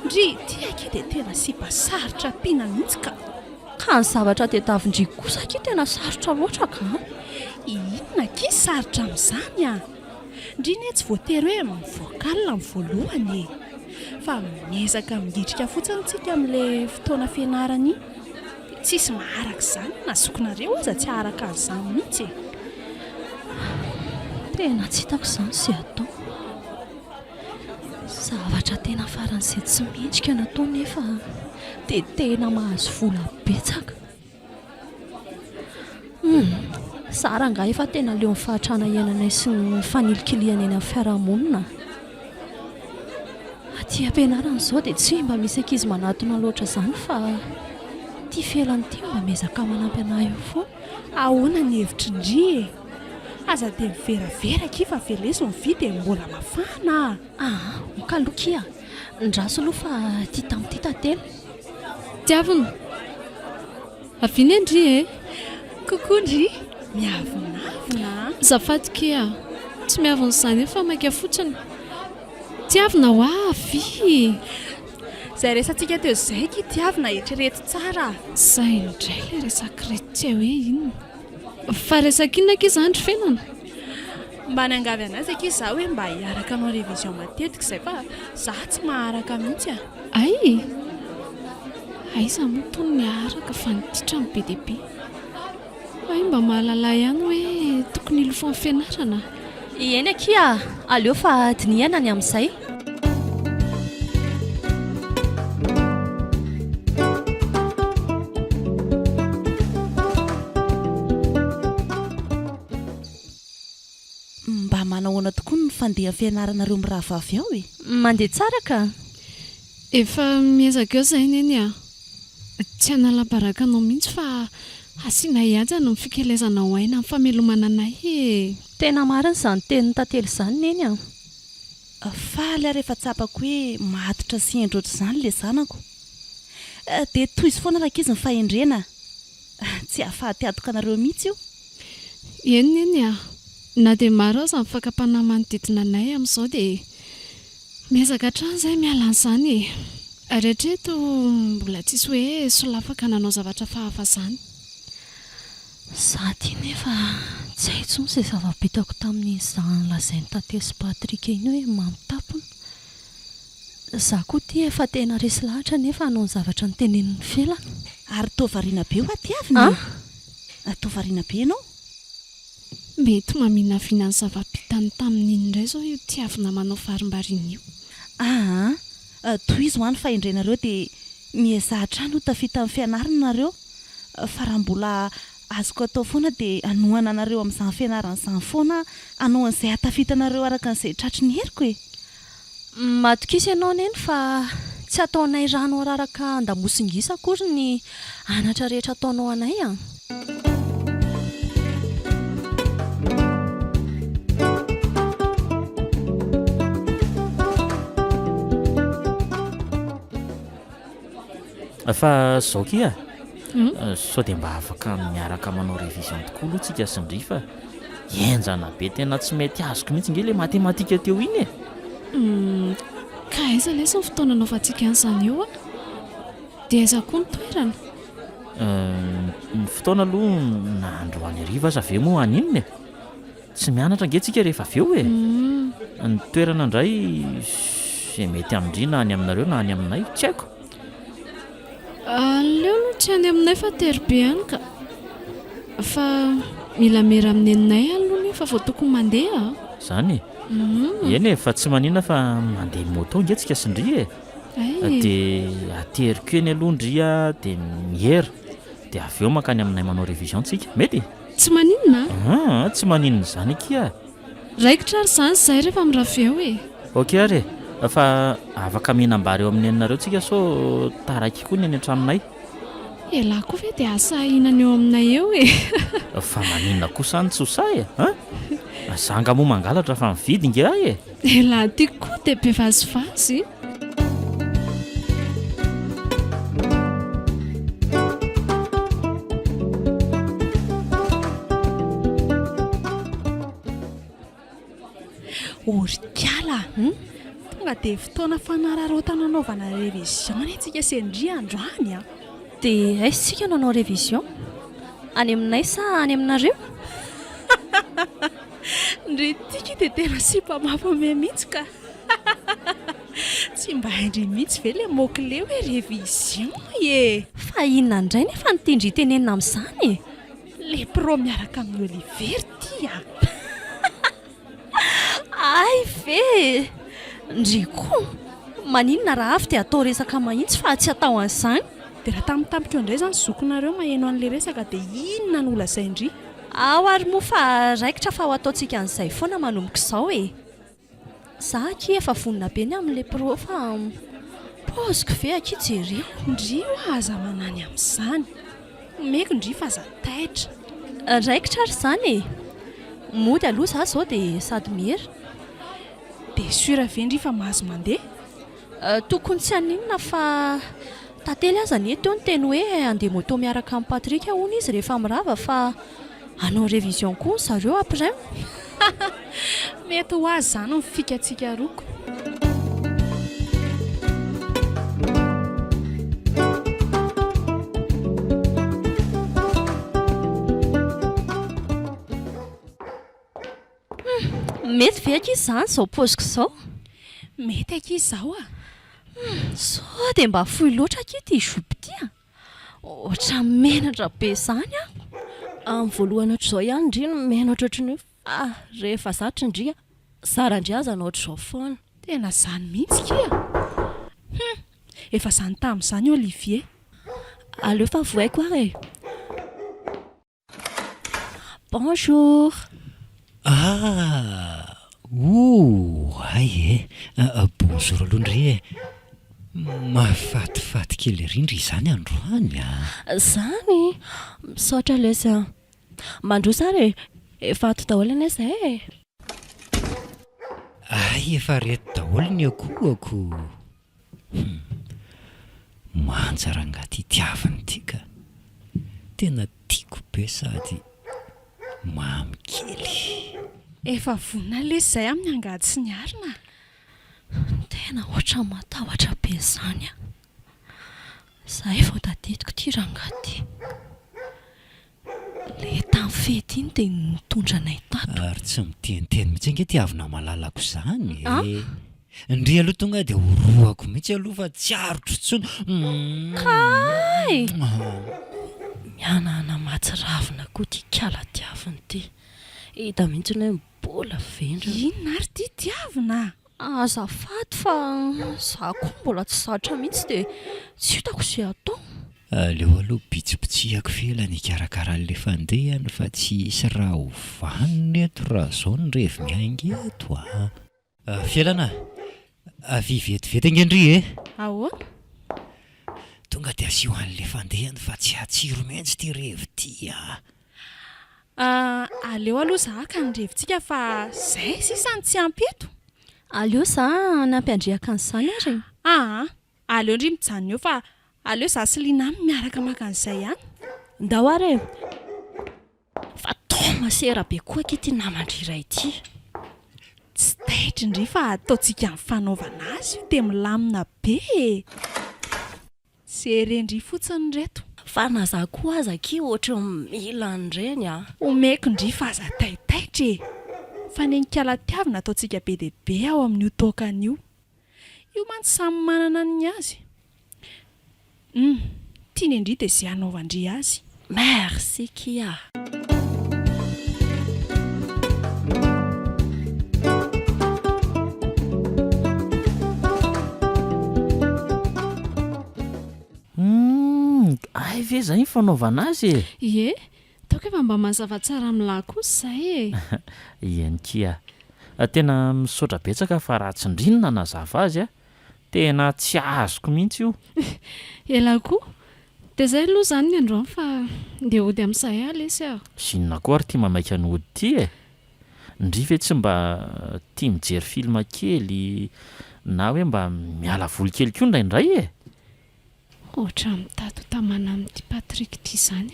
ndry tiake dia tena sipa sarotra ampiana mihitsy ka ny zavatra tedavindry kosa aky tena sarotra loatra ka inona ki sarotra amin'izany ndry ne tsy voatery hoe mivoakalina amin'ny voalohany fa miezaka migidrika fotsiny tsika amin'ilay fotoana fianarana iny tsisy maharaka izany nazokonareo aza tsy haraka an'izany mihitsy tena tsy hitako izany sy atao zavatra tena faran'izay tsy mendrika natao nefa dia tena mahazo vola betsaka sara nga efa tena leo ny fahatrana iainanay sy ny fanilikiliana eny amin'ny fiarahamonina aty ampianarana izao dia tsy mba misy ankizy manatona loatra izany fa tia felan'ity mba miezaka manampy anahy eo foa ahoana ny hevitry ndry aza dia miveravera ki fa velezo ny vy dia mbola mafana mokalokia ndraso aloha fa tia tamin'ity tantely tiavina aviana indry kokoa ndry miavonavina zafady kia tsy miavona izany efa maika fotsiny tiavina ho avy izay resantsika teo izay ki tiavina eritrereto tsara izay indray ilay resakirety tsy hoe inona fa resak'inona ki izany ry fenana mba niangavy anazy aky za hoe mba hiaraka anao révision matetika izay fa za tsy maharaka mihitsy aiza moa tony niaraka fa nititra ny be dia be ay mba mahalala ihany hoe tokony ilofo amin'ny fianarana eny akia aleo fa diniana ny amin'izay mba manahoana tokoa ny fandeha fianaranareo mirahavavy ao mandeha tsara ka efa miezaka eo izay neny tsy hanala-baraka anao mihitsy fa asiana hiaja no mifikelezana ho aina amin'ny famelomana anay tena marina izany tenin'ny tantely izany neny faly ary efa tsapako hoe mahatotra sy endro ohatr'izany le zanako dia toy izy foana raka izy ny fahendrena tsy hahafaty atoka anareo mihitsy io eny neny na dia maro aza ny fakapana manodidina anay amin'izao dia miezaka hatrany izay miala an'izany rehetreto mbola tsisy hoe solafaka nanao zavatra fahafa izany za tia nefa tsy haintsony izay zava-bitako tamin'izany lazainy tantely sy Patrika iny hoe mamitampona za koa tia efa tena resy lahatra nefa hanao ny zavatra ny tenenin'ny felana ary tovariana be ho atiavina tovariana be ianao mety mamina vinany zava-pitany tamin'iny indray zao io tiavina manao farimbariny io. Toy izy ho any fa indrenareo dia miezahatra no tafita amin'ny fianarana nareo fa raha mbola azoko atao foana dia anohana anareo amin'izany fianaran'izany foana anohan'izay hatafitanareo araka an'izay tratry ny heriko e. Matokisa ianao neny fa tsy ataonay rano araraka andamosingisa akory ny anatra rehetra ataonao anay a. Fa zao kia sao dia mba afaka miaraka manao révision tokoa aloha tsika sindry fa enjana be tena tsy mety azoko mihitsy nge le matematika teo iny e. Ka aiza lesa ny fotoana anaovantsika an'izany eo a dia aiza koa ny toerana? Ny fotoana aloha na androany hariva aza aveo moa aninona e, tsy mianatra nge tsika rehefa aveo e. Ny toerana indray izay mety amindry na any aminareo na any aminay tsy haiko. Aleo no tsy any aminay fa terobe any ka fa mila mera amin'ny aninay aloha ny fa vao tokony mandeha zany eny e, fa tsy manina fa mandeha moto nge tsika sindry e. Dia ateriko eny aloha ndria dia mihera dia aveo makany aminay manao révision tsika mety tsy maninona? Tsy maninona zany kia raikitra ary zany zay rehefa mirafeo e. Ok ary fa afaka mihinam-bary eo amin'ny aninareo tsika so taraiky koa ny any an-tranonay. Elahy koa ve dia asa hihinana eo aminay eo e. Fa maninona kosa ny tsosahy e zanga moa mangalatra fa mividy nge ahy e. Elahy ty koa dia be vazivazy. Orikala tonga dia fotoana fanararaotana anaovana révision antsika sendry androany a. Dia aiza sika nanao révision? Any aminay sa any aminareo? Ndry tika dia tena sy mpamafame mihitsy ka tsy mba haindry mihitsy ve le mokle hoe révision e. Fa inona indray nefa ny tindry tenenina amin'izany e. Le pro miaraka amin'ny Oliver ty a. Ay ve ndry koa maninona raha avy dia atao resaka mahitsy fa tsy atao an'izany. Dia raha tamitampika eo indray izany zokonareo maheno an'ilay resaka dia inona no olazaindry? Ao ary moa fa raikitra fa ho ataontsika an'izay foana manomboka izao e. Za aky efa vonona be ny amin'ilay pro fa poziko ve aky jereo. Ndry ho aza manany amin'izany meko ndry fa za taitra. Raikitra ary izany e. Mody aloha za zao dia sady mihera. Dia sura ve ndry fa mahazo mandeha? Tokony tsy aninona fa tantely aza ny eto ny teny hoe andeha moto miaraka amin'ny Patrika hono izy rehefa mirava fa hanao révision koa zareo après. Mety ho azy izany ny fikatsika roko. Mety ve aky izany izao poziko izao? Mety aky izao a. Sao dia mba fohy loatra aky ity joupy ty a. Ohatra menatra be izany a. Amin'ny voalohany ohatr'izao ihany ndry no menatra ohatran'io rehefa zatra ndria sara ndry aza anao ohatr'izao foana. Tena izany mihitsy kia. Efa izany tamin'izany Olivier. Aleo fa vohaiko ary. Bonjour. Ay bonjour aloha ndry e. Mahafatifaty kely rindry izany androany Zany misaotra lesa mandrosa ary efa ato daholo anay izay. Ay efa reto daholo ny akohako. Manjara angaty itiavany ity ka tena tiako be sady mamy kely. Efa vonina lesy izay amin'ny angady sy ny arina. Tena ohatra matahotra be izany a. Zahay vao tadidiko ity rangaty. Le tamin'ny fety iny dia nitondra anay tato. Ary tsy miteniteny mihitsy ange tiavina malalako izany ndry aloha tonga dia horoako mihitsy aloha fa tsy arotro intsony. Mianana matsiravina koa ty kala tiaviny ty. hita mihitsy ny hoe mbola vendra. inona ary ty tiavina? Azafady fa za koa mbola tsy zatra mihitsy dia tsy hitako izay atao. Aleo aloha bitsipitsihako felany ikarakaran'ilay fandehany fa tsy isy raha ovaniny eto raha zao ny revi miaingy eto fialana vivetivety angendry Ahoana? tonga dia asio an'ilay fandehany fa tsy atsiro mihitsy ty revi ty Aleo aloha za ka nirevitsika fa zay sisany tsy ampy eto. Aleo za nampiandriaka an'izany ary. Aleo ndry mijanona eo fa aleo za sy Lina aminy miaraka maka an'izay ihany. Ndao ary fa tomasera be koa ity namandry iray ity. Tsy taitra indry fa ataontsika ny fanaovana azy io dia milamina be. Jerendry fotsiny reto. Fa na za koa aza ki ohatra mila an'ireny Omeko indry fa aza taitaitra e. Fa ny kala tiavina ataontsika be dia be ao amin'io tokan'io. Io mantsy samy manana ny azy. Tiany indry dia izay anaovandry azy. Merci Kia. Ay ve zay ny fanaovana azy e? Ie, taoko efa mba mazava tsara amin'lahy koa izay Iany Kia, tena misaotra betsaka fa raha tsy indrinona nazava azy tena tsy azoko mihitsy io. ela koa dia izay aloha izany ny androany fa ndeha hody amin'izay alesy aho. Sinona koa ary tia mamaika ny hody ity e. Ndry ve tsy mba tia mijery filma kely na hoe mba miala voly kely koa indraindray e? Ohatra mitato tamana amin'ity Patrick ity izany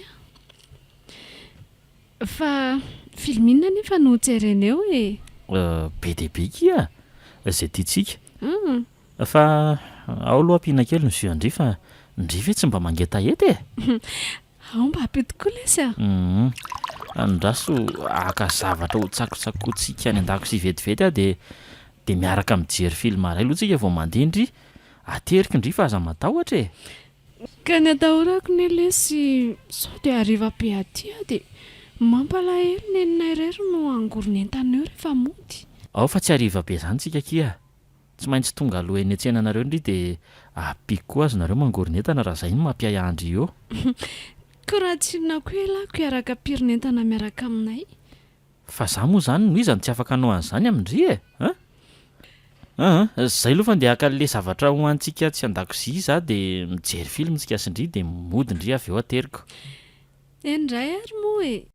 fa filminina nefa no jerena eo e. Be dia be Kia izay tiantsika. Fa ao aloha ampiana kely ny andry fa ndry ve tsy mba mangetaheta e? Ao mba ampito koa lesy Andraso aka zavatra ho tsakotsakotsika any an-dakozia vetivety dia miaraka mijery filma iray aloha tsika vao mandeha indry aterika indry fa aza matahotra e. ka ny atahorako ny lesy sao dia hariva be aty dia mampalahelo ny eninay irery no angoronentana eo rehefa mody. Ao fa tsy hariva be izany tsika Kia. Tsy maintsy tonga aloha eny an-tsenanareo indry dia ampiko koa azy nareo mangoronentana raha izay no mampiay andry eo. Ko raha tsinona koa elako hiaraka pirinentana miaraka aminay. Fa za moa izany no iza no tsy afaka hanao an'izany amindry e? Izay aloha fa ndeha haka an'ilay zavatra hoantsika tsy an-dakozia za dia mijery film tsika sindry dia mody indry avy eo ateriko. Indray ary moa e.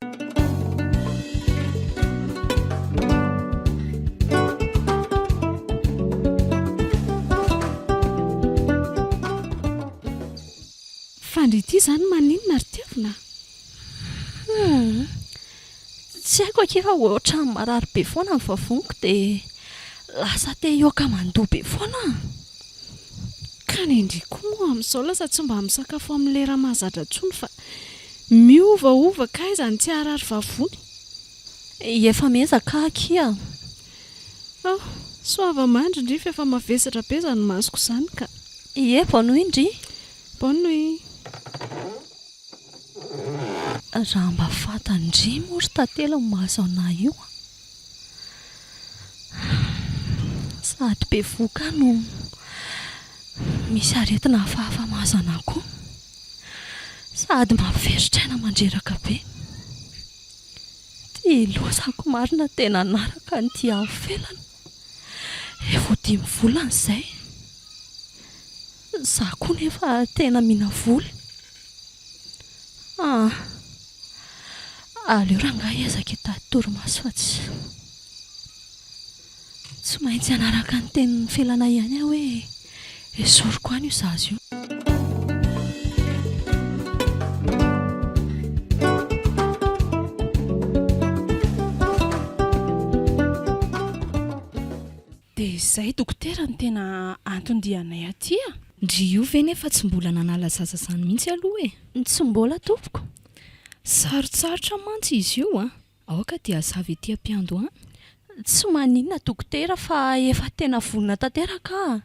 Fandry ity izany maninona ary tiavina? Tsy haiko akefa ohatra ny marary be foana ny vavoniko dia lasa te hioka mandoa be foana. Ka ny indry koa moa amin'izao lasa tsy mba misakafo amin'ny lera mahazatra intsony fa miovaova ka izany tsy harary vavony. Efa mezaka Kia. Soava mandry indry fa efa mavesatra be izany masoko izany ka. Ie, bonne nuit indry. Bonne nuit. Raha mba fantandry moa ry tantely ny mahazo anahy io. Sady be voka no misy aretina hafahafa mahazo anahy koa. Sady mampiveritra aina mandreraka be. Ty losako marina tena naraka ny tia amin'ny felana. Efa 5 volana izay. Za koa nefa tena mina voly. Aleo rangahy ezaka hitady torimaso fa tsy maintsy hanaraka ny tenin'ny felana ihany aho hoe esoriko any io zaza io. Dia izay dokotera ny tena antondianay aty Ndry io ve nefa tsy mbola nanala zaza izany mihitsy aloha e? Tsy mbola tompoko. Sarotsarotra mantsy izy io aoka dia zavy etỳ ampiando Tsy maninona dokotera fa efa tena vonona tanteraka.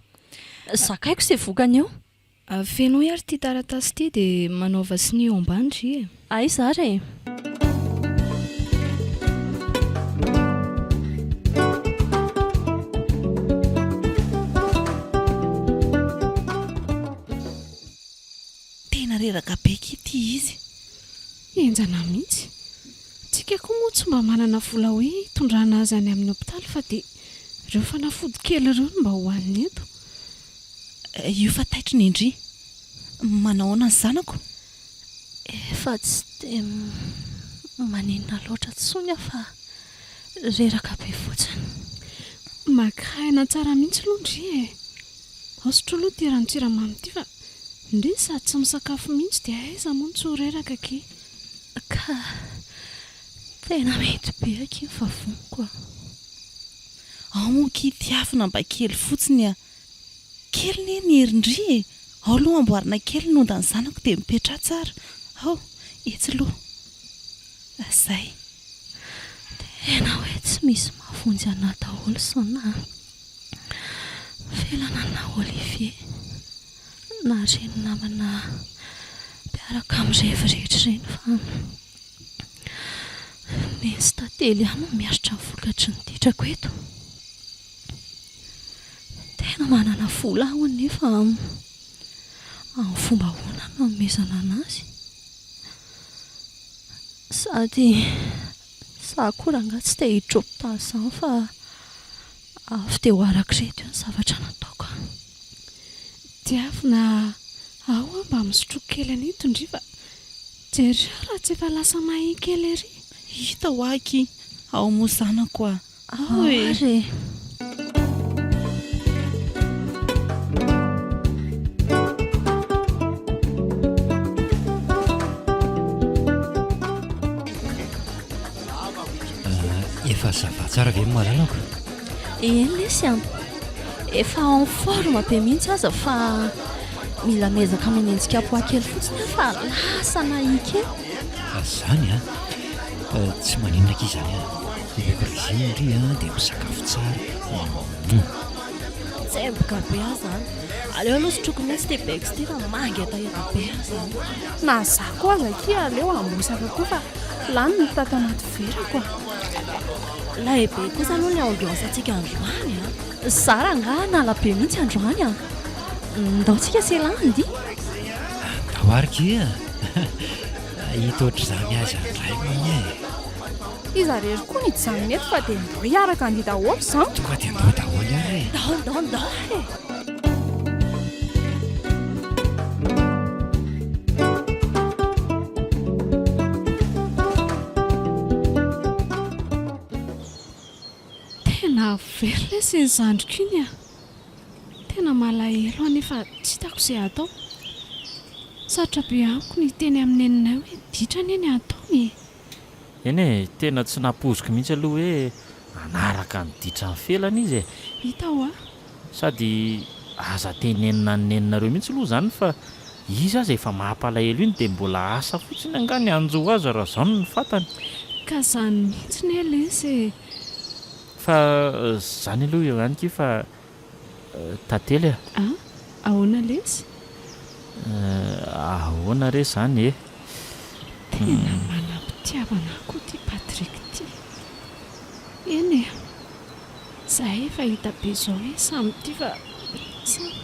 Zakaiko izay vokany eo. Fenao ary ity taratasy ity dia manaova sy ny eo ambany ry e. Aiza ary e? reraka be kity izy. Enjana mihitsy. Tsika koa moa tsy mba manana vola hoe hitondrana azy any amin'ny hopitaly fa dia ireo fanafody kely ireo no mba hohaniny eto. Io fa taitry ny indri. Manao ahoana ny zanako? Efa tsy dia maninona loatra tsony fa reraka be fotsiny. Makaina tsara mihitsy londry e. Aosotro aloha ty rano siramamy ty fa ndry sady tsy misakafo mihitsy dia aiza moa tsy ho reraka ke. Ka tena mety be aky fa voniko. Ao moa kitiafina mba kely fotsiny a. Kely ne ny herindry e. Ao aloha amboarina kely nonda ny zanako dia mipetra tsara. Ao, etsy loha. Zay. Tena hoe tsy misy mahavonjy ana daholo sona. Felana na Olivier na reny namana mpiaraka amin'ny rehetra ireny fa ny sy tantely ihany no miaritra ny vokatry ny ditrako eto. Tena manana vola aho nefa amin'ny fomba ahoana no nomezana anazy. Sady sahakoranga tsy te hidropitaly izany fa avy teo araka reto ny zavatra nataoko. Diavina ao mba misotroko kely an'ito indry fa jery raha tsy efa lasa mahay kely ery. Hita ho aky. Ao moa zanako a. Ao re. Efa zava tsara ve malalako? Eny lesy a. Efa en forme be mihitsy aza fa mila mezaka minenjika poa kely fotsiny fa lasa nahiky. Zany a. Tsy maninona izany a. Ileko régime indry a dia misakafo tsara. Tsemboka be azy zany. Aleo aloha sotroko mihitsy dia be sy tia mangy ataheta be azy zany. Na zaho koa aza ki aleo ambosaka koa fa lany ny tato anaty vera koa. Lahibe kosa aloha ny ambiance antsika androany a. Zara nga nalabe mihitsy androany a. Ndaontsika selany di. Ndao ariky a. Hita ohatr'izany azy andray moa e. Iza rery koa ny janony eto fa dia ndao hiaraka andy daholo izany. Tonga dia ndao daholo ary. Ndao e. Tena very lesy ny zandriko iny a. Tena malahelo anefa tsy hitako izay atao. Sarotra be amiko ny teny amin'ny neninay hoe ditra ny eny ataony. Eny e, tena tsy napoziko mihitsy aloha hoe anaraka ny ditra ny felana izy e. Hita ho a. Sady aza tenenina ny neninareo mihitsy aloha zany fa izy aza efa mahampalahelo iny dia mbola asa fotsiny angany anjo azy raha izany ny fantany. Ka izany mihitsy ny lesy e. Fa zany aloha ihany ki fa tantely a. Ahoana lesy? Ahoana re zany e. Tena manam-pitiavana koa ty Patrick ty. Eny e. Zahay efa hita be izao hoe samy ty fa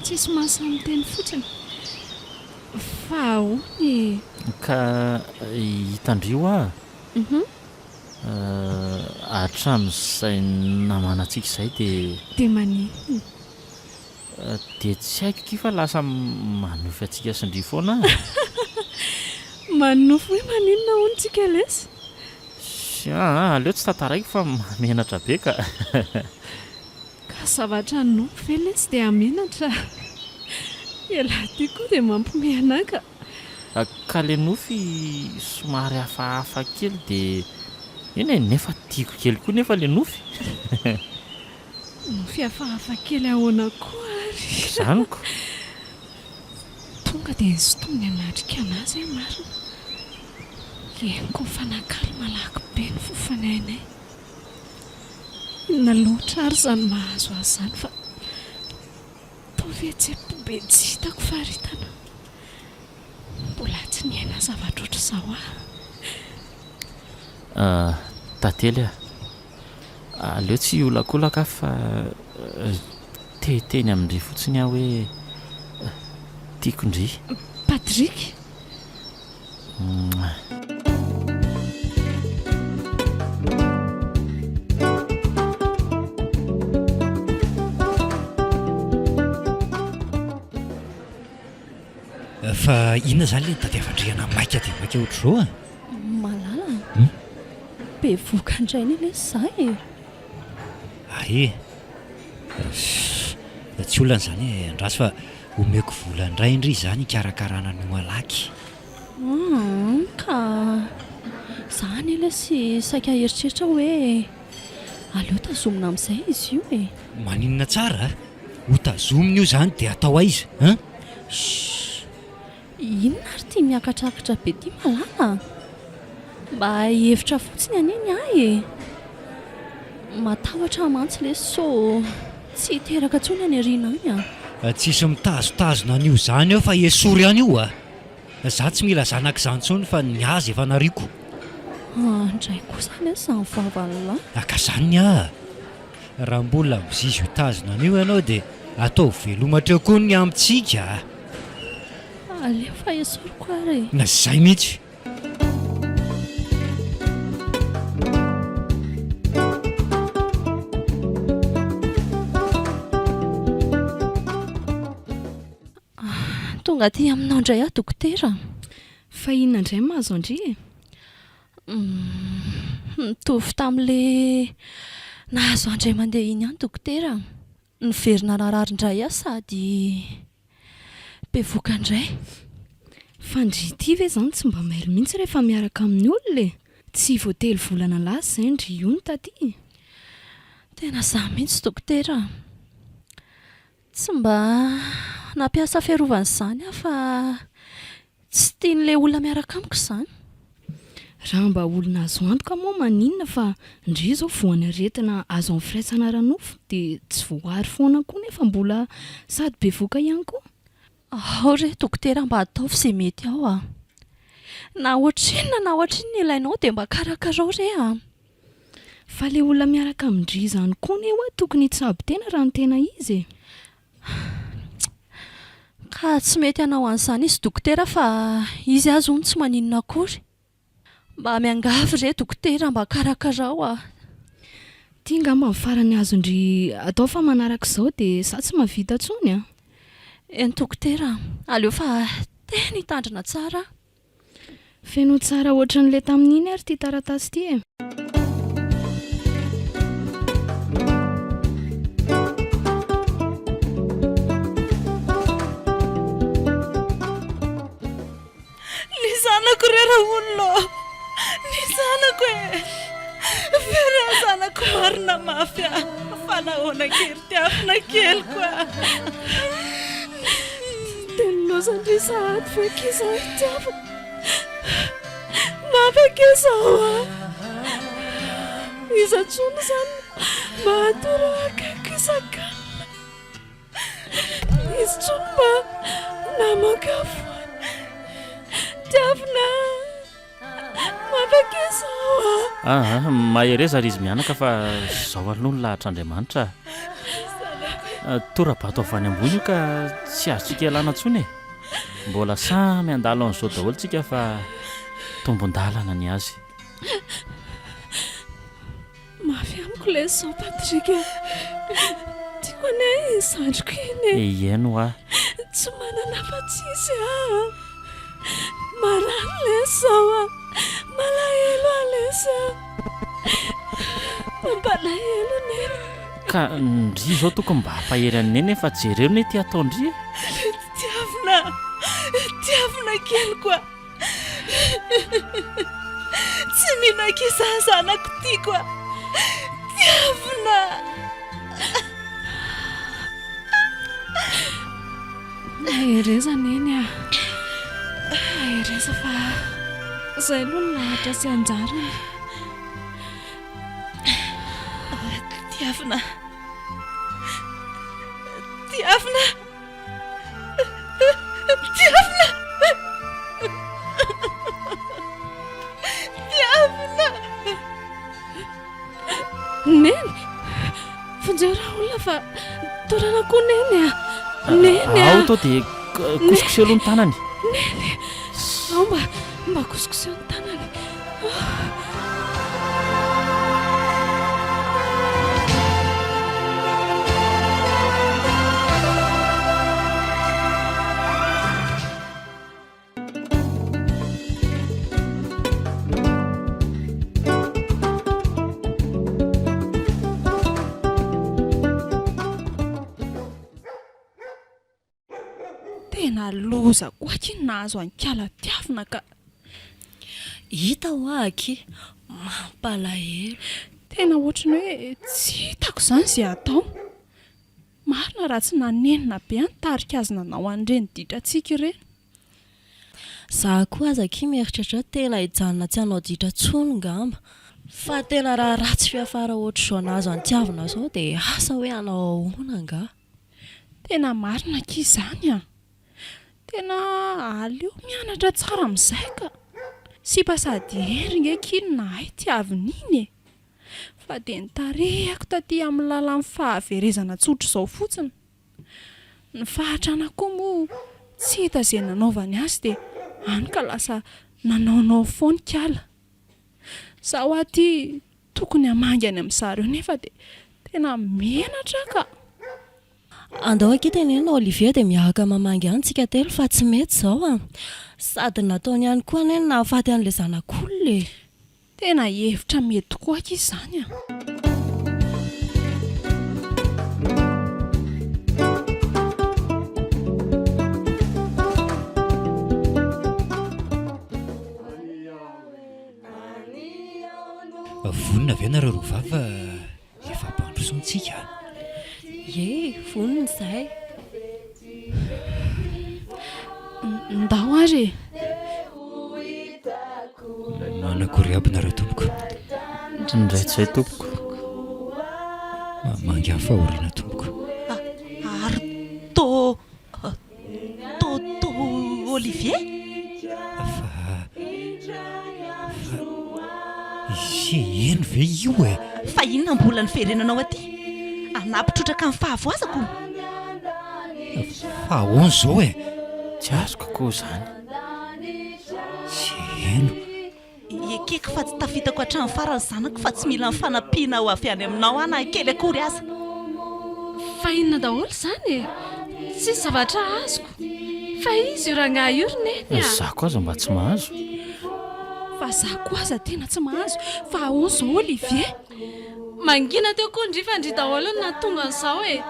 tsisy mahasamy teny fotsiny. Fa ahoany. Ka hitandrio a. Hatramin'izay namanantsika izay dia maninona? Dia tsy haiko ki fa lasa manofy antsika sindry foana. Manofy hoe maninona hono lesy? Aleo tsy tantaraiko fa menatra be ka. Ka zavatra nofy ve lesy dia amenatra. Ela ty koa dia mampiomehy anaka. Ka le nofy somary hafahafa kely dia eny e, nefa tiako kely koa nefa le nofy. Nofy hafahafa kely ahoana koa ary. Zaniko. Tonga dia nysotony anatrika anazy marina. Leniko fanakalo malaky be ny fofanainay. Naloatra ary izany mahazo azy izany fa tovetsy be tsy hitako faritana. Mbola tsy niaina zavatra ohatr'izao tantely a. Aleo tsy olakolaka fa teny amindry fotsiny aho hoe tiako indry. Patrick, Fa inona izany le tadiavandriana maika dia maika ohatr'izao a? Malala be voka indray ny le zahy Ae tsy olana izany andrasy fa omeko vola indray indry izany ikarakarana no malaky. ka zany le sy saika eritreritra hoe aleo tazomina amin'izay izy io e. Maninona tsara ho tazomina io izany dia atao aiza an? Inona ary tia miakatrakatra be tia malala mba hevitra fotsiny aniny ahy e. Matahotra mantsy le so tsy hiteraka ntsony any ariana any a. Tsisy mitazotazona an'io izany aho fa esory ihany io a. Za tsy mila zanak'izany intsony fa ny azy efa nariko. Indray kosa le samy vavan'lahy. Aka izany a. Raha mbola mizizy ho tazona an'io ianao dia atao velomatreo koa ny amintsika. Aleo fa esoriko ary. Na zay mihitsy. Tonga aty aminao indray aho dokotera. Fa inona indray mahazo andry e? Mitovy tamin'le nahazo andray mandeha iny ihany dokotera. Niverina rararin-dray aho sady be voka indray. Fa ndry ity ve izany tsy mba mailo mihitsy rehefa miaraka amin'ny olona e? Tsy voatelo volana lasa izay ndry io ny taty. Tena izaho mihitsy dokotera. Tsy mba nampiasa fiarovana izany aho fa tsy tian'ilay olona miaraka amiko izany. Raha mba olona azo antoka moa maninona fa ndry izao voany aretina azo amin'ny firaisana ranofo dia tsy voahary foana koa nefa mbola sady be voka ihany koa. Ao re dokotera mba ataovy izay mety ao a. Na ohatrinona na ohatrinona ilainao dia mba karakarao re a. Fa ilay olona miaraka amindry izany koa ny hoe tokony hitsabo tena raha ny tena izy e. Ka tsy mety anao an'izany izy dokotera fa izy azo ny tsy maninona akory. Mba miangavy re dokotera mba karakarao a. Tia ngamba amin'ny farany azondry atao fa manaraka izao dia za tsy mahavita intsony a. Eny dokotera, aleo fa tena hitandrina tsara. Feno tsara ohatran'ilay tamin'iny ary ity taratasy ity e. Ny zanako re raha olona, ny zanako e, vera zanako marina mafy a, fa nahoana kely tiafina kely koa. Tenilozandry sahady fakeza tiafina mafakezao a. Iza tsony izany mahatoro akaiky isan-kanina. Izy tsony mba namankafoana. Tiafina mafakezao a. Mahereza ry izy mianaka fa izao aloha ny lahitr'Andriamanitra. Tora-bato avy any ambony io ka tsy azontsika ialana intsony e. Mbola samy andalo an'izao daholo tsika fa tombon-dalana ny azy. Mafy amiko ilay zao Patrika. Tiako ane zandriko iny e. Ieno a. Tsy manana afa-tsisy a. Marany ilay zao a. Malahelo alesa. Mampalahelo neny. Ka ndry izao tokony mba hampahery any neny fa jereo ny ty atao ndry. Tiafina kely koa. Tsy minan-kiza zanako ty koa. Tiafina. Nahereza neny a. Nahereza fa izay aloha ny lahatra sy anjarany. Tiafina. Neny fonjera olona fa torana koa neny a. Neny a. Ao tao dia kosikosy aloha ny tanany. Neny ao mba mba kosokosehony tanany. Tena loza koaky nahazo ankala tiavina ka. Hita ho aky mampalahelo. Tena ohatrany hoe tsy hitako izany izay atao. Marina raha tsy nanenina be nitarika azy nanao an'ireny ditrantsika ireny. Za koa azaky mieritratra tena hijanona tsy hanao ditra tsony ngamba. Fa tena raha ratsy fiafara ohatr'izao nahazo antiavina izao dia asa hoe hanao ahoana nga. Tena marina ki izany a. Tena aleo mianatra tsara amin'izay ka. Sy pasady hery nge kiny nahay tiavina iny e. Fa dia nitarehako taty amin'ny lalan'ny fahaverezana tsotra izao fotsiny. Ny fahatrana koa moa tsy hita izay nanaovany azy dia hany ka lasa nanaonao foana kala. Zaho aty tokony hamangy any amin'izareo nefa dia tena menatra ka. Andao ankitenena Olivier dia miaraka mamangy antsika telo fa tsy mety izao a. Sady nataony ihany koa ane nahafaty an'ilay zanak'olona e. Tena hevitra mety koa aky izany a. Vonina ve nareo rovava efa bandrosontsika? Ye, vonina izay. Ndao ary. Nanakory aby nareo tompoko? Indray tsy izay tompoko. Mangy amin'ny fahoriana tompoko. Ary to Olivier? Izy eno ve io e? Fa inona mbola ny verenanao aty? Anapitrotraka amin'ny fahavoazako. Fa ahoana izao e? Tsy azoko koa izany. Sy eno. Ekeko fa tsy tafitako hatramin'ny farany zanako fa tsy mila mifanampiana ho avy any aminao ana kely akory aza. Fa inona daholo izany e? Tsy zavatra azoko. Fa izy io rangahy io roneny a. Za koa aza mba tsy mahazo. Fa za koa aza tena tsy mahazo. Fa ahoana izao Olivier? Mangina teo koa ndrifandry daholo ny nahatonga an'izao e.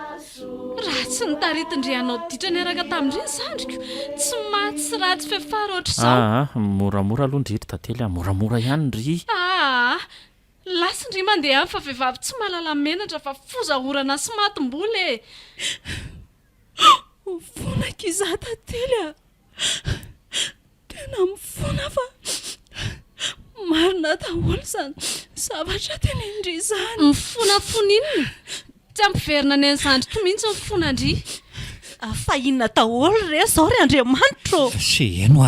Raha tsy nitaritindrianao ditra niaraka tamin'ireny sandriko, tsy maty sy ratsy fiafara ohatr'izao. Moramora aloha ndry tantely a, moramora ihany ndry. Lasa ndry mandeha amin'ny fa vehivavy tsy mahalala menatra fa fozahorana sy matim-bola e. Vonaka izaho tantely a. Tena mifona fa marina daholo izany zavatra tena indry izany. Mifonafona inona? Tsy ampiverina ny an'ny sandriko mihitsy mifona ndry. Fa inona daholo re izao ry Andriamanitro? Sy eno a.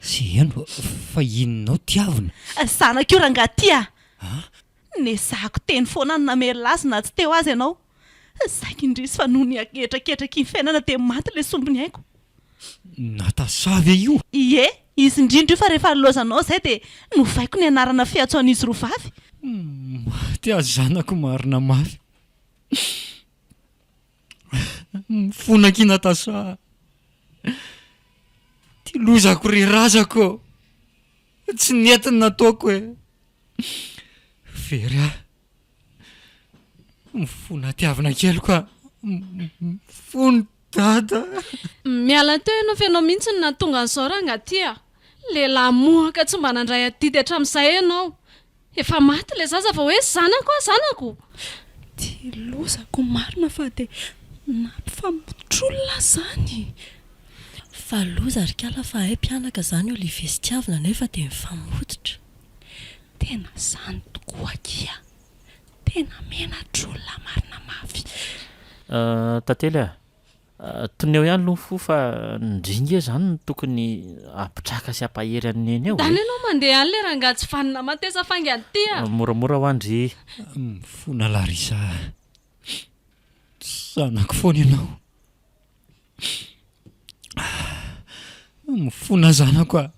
Sy eno fa inonao tiavina? Zanak'io rangahy ty a. Nezahako teny foana ny namelazina tsy teo azy ianao. Saika indrisy fa noho ny aketraketraky ny fiainana dia maty ilay sombiny haiko. Natasavy io? Ie, izy indrindra io fa rehefa lozanao izay dia novaiko ny anarana fiantsoan'izy rovavy. Maty azy zanako marina mafy. Mifonaki Natasa. Ty lozako rerazako. Tsy netiny nataoko e. Very ah. Mifona tiavina kely koa. Mifona dada. Miala teo ianao fa ianao mihitsy ny nahatonga an'izao rangahy ty a. Lehilahy mohaka tsy mba nandray adidy hatramin'izay ianao. Efa maty ilay zaza fa hoe zanako. Ty lozako marina fa dia nampifamotrolona izany. Fa loza ry kala fa hay mpianaka izany Olivier sy tiavina nefa dia mifamototra. Tena izany tokoa kia. Tena menatr'olona marina mafy. Tantely a, toneo ihany aloha fo fa ndringe izany no tokony ampitraka sy ampahery an'eny eo. Dany ianao mandeha any ilay rangahy tsy fanina matesa faingany ty a. Moramora ho andry. Mifona Larisa. Zanako foana ianao. Mifona zanako a.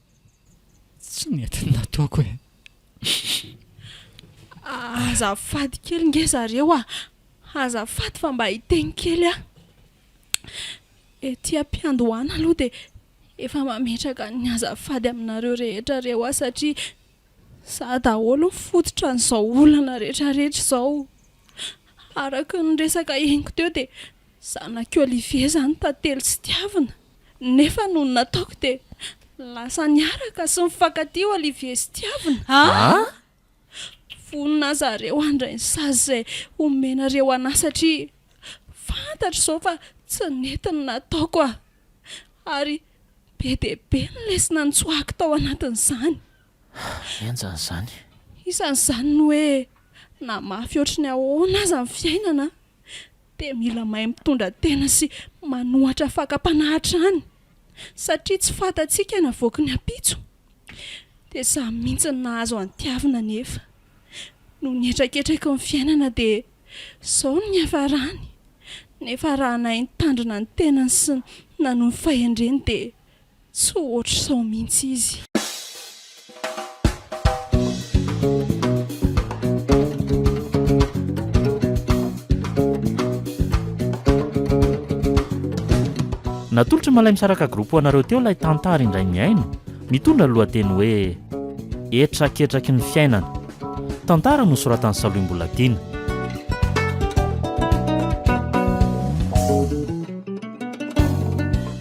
tsy nety nataoko hoe azafady kely nge zareo azafady fa mba hiteny kely ety ampiandohana aloha dia efa mametraka ny azafady aminareo rehetra reo satria za daholo mifototra n'izao olana rehetrarehetra izao. Araka ny resaka henoko teo dia zanak'i Olivier zany tantely sy tiavina, nefa noho nataoko dia lasa niaraka sy mifankatia Olivier sy tiavina. Vonina zareo andray ny sazy izay omenareo anahy satria fantatra izao fa tsy netiny nataoko ary be dia be ny lesina nitsoahako tao anatin'izany. Enjany izany. Isan'izany ny hoe na mafy ohatrany ahoana aza ny fiainana dia mila mahay mitondra tena sy manohatra fakam-panahitra any satria tsy fantatsika na voaka ny ampitso dia za mihitsy nahazo antiavina nefa no nietraketraka ny fiainana dia izao ny hafarany. Nefa raha nahay nitandrina ny tenany sy nanohy ny fahendreny dia tsy ohatr' izao mihitsy izy. Natolotra malay misaraka groupe anareo teo ilay tantara indray miaino mitondra lohateny hoe etraketraky ny fiainana. Tantara no soratan'ny Salohim-Boladina.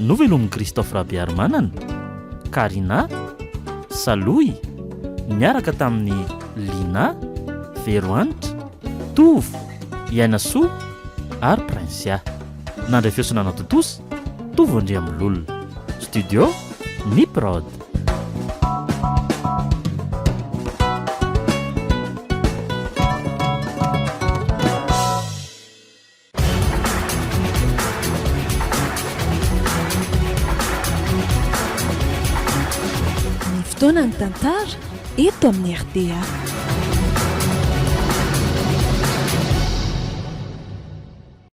Novelomin'i Christophe Rabearmanana, Karina, Saloy miaraka tamin'ny Lina, Veroanitra, Tovo, Iainasoa ary Prinsia. Nandray fiosonana totosa Tovo Andriamololona. Studio Niprod. Ny fotoana ny tantara eto amin'ny RDA.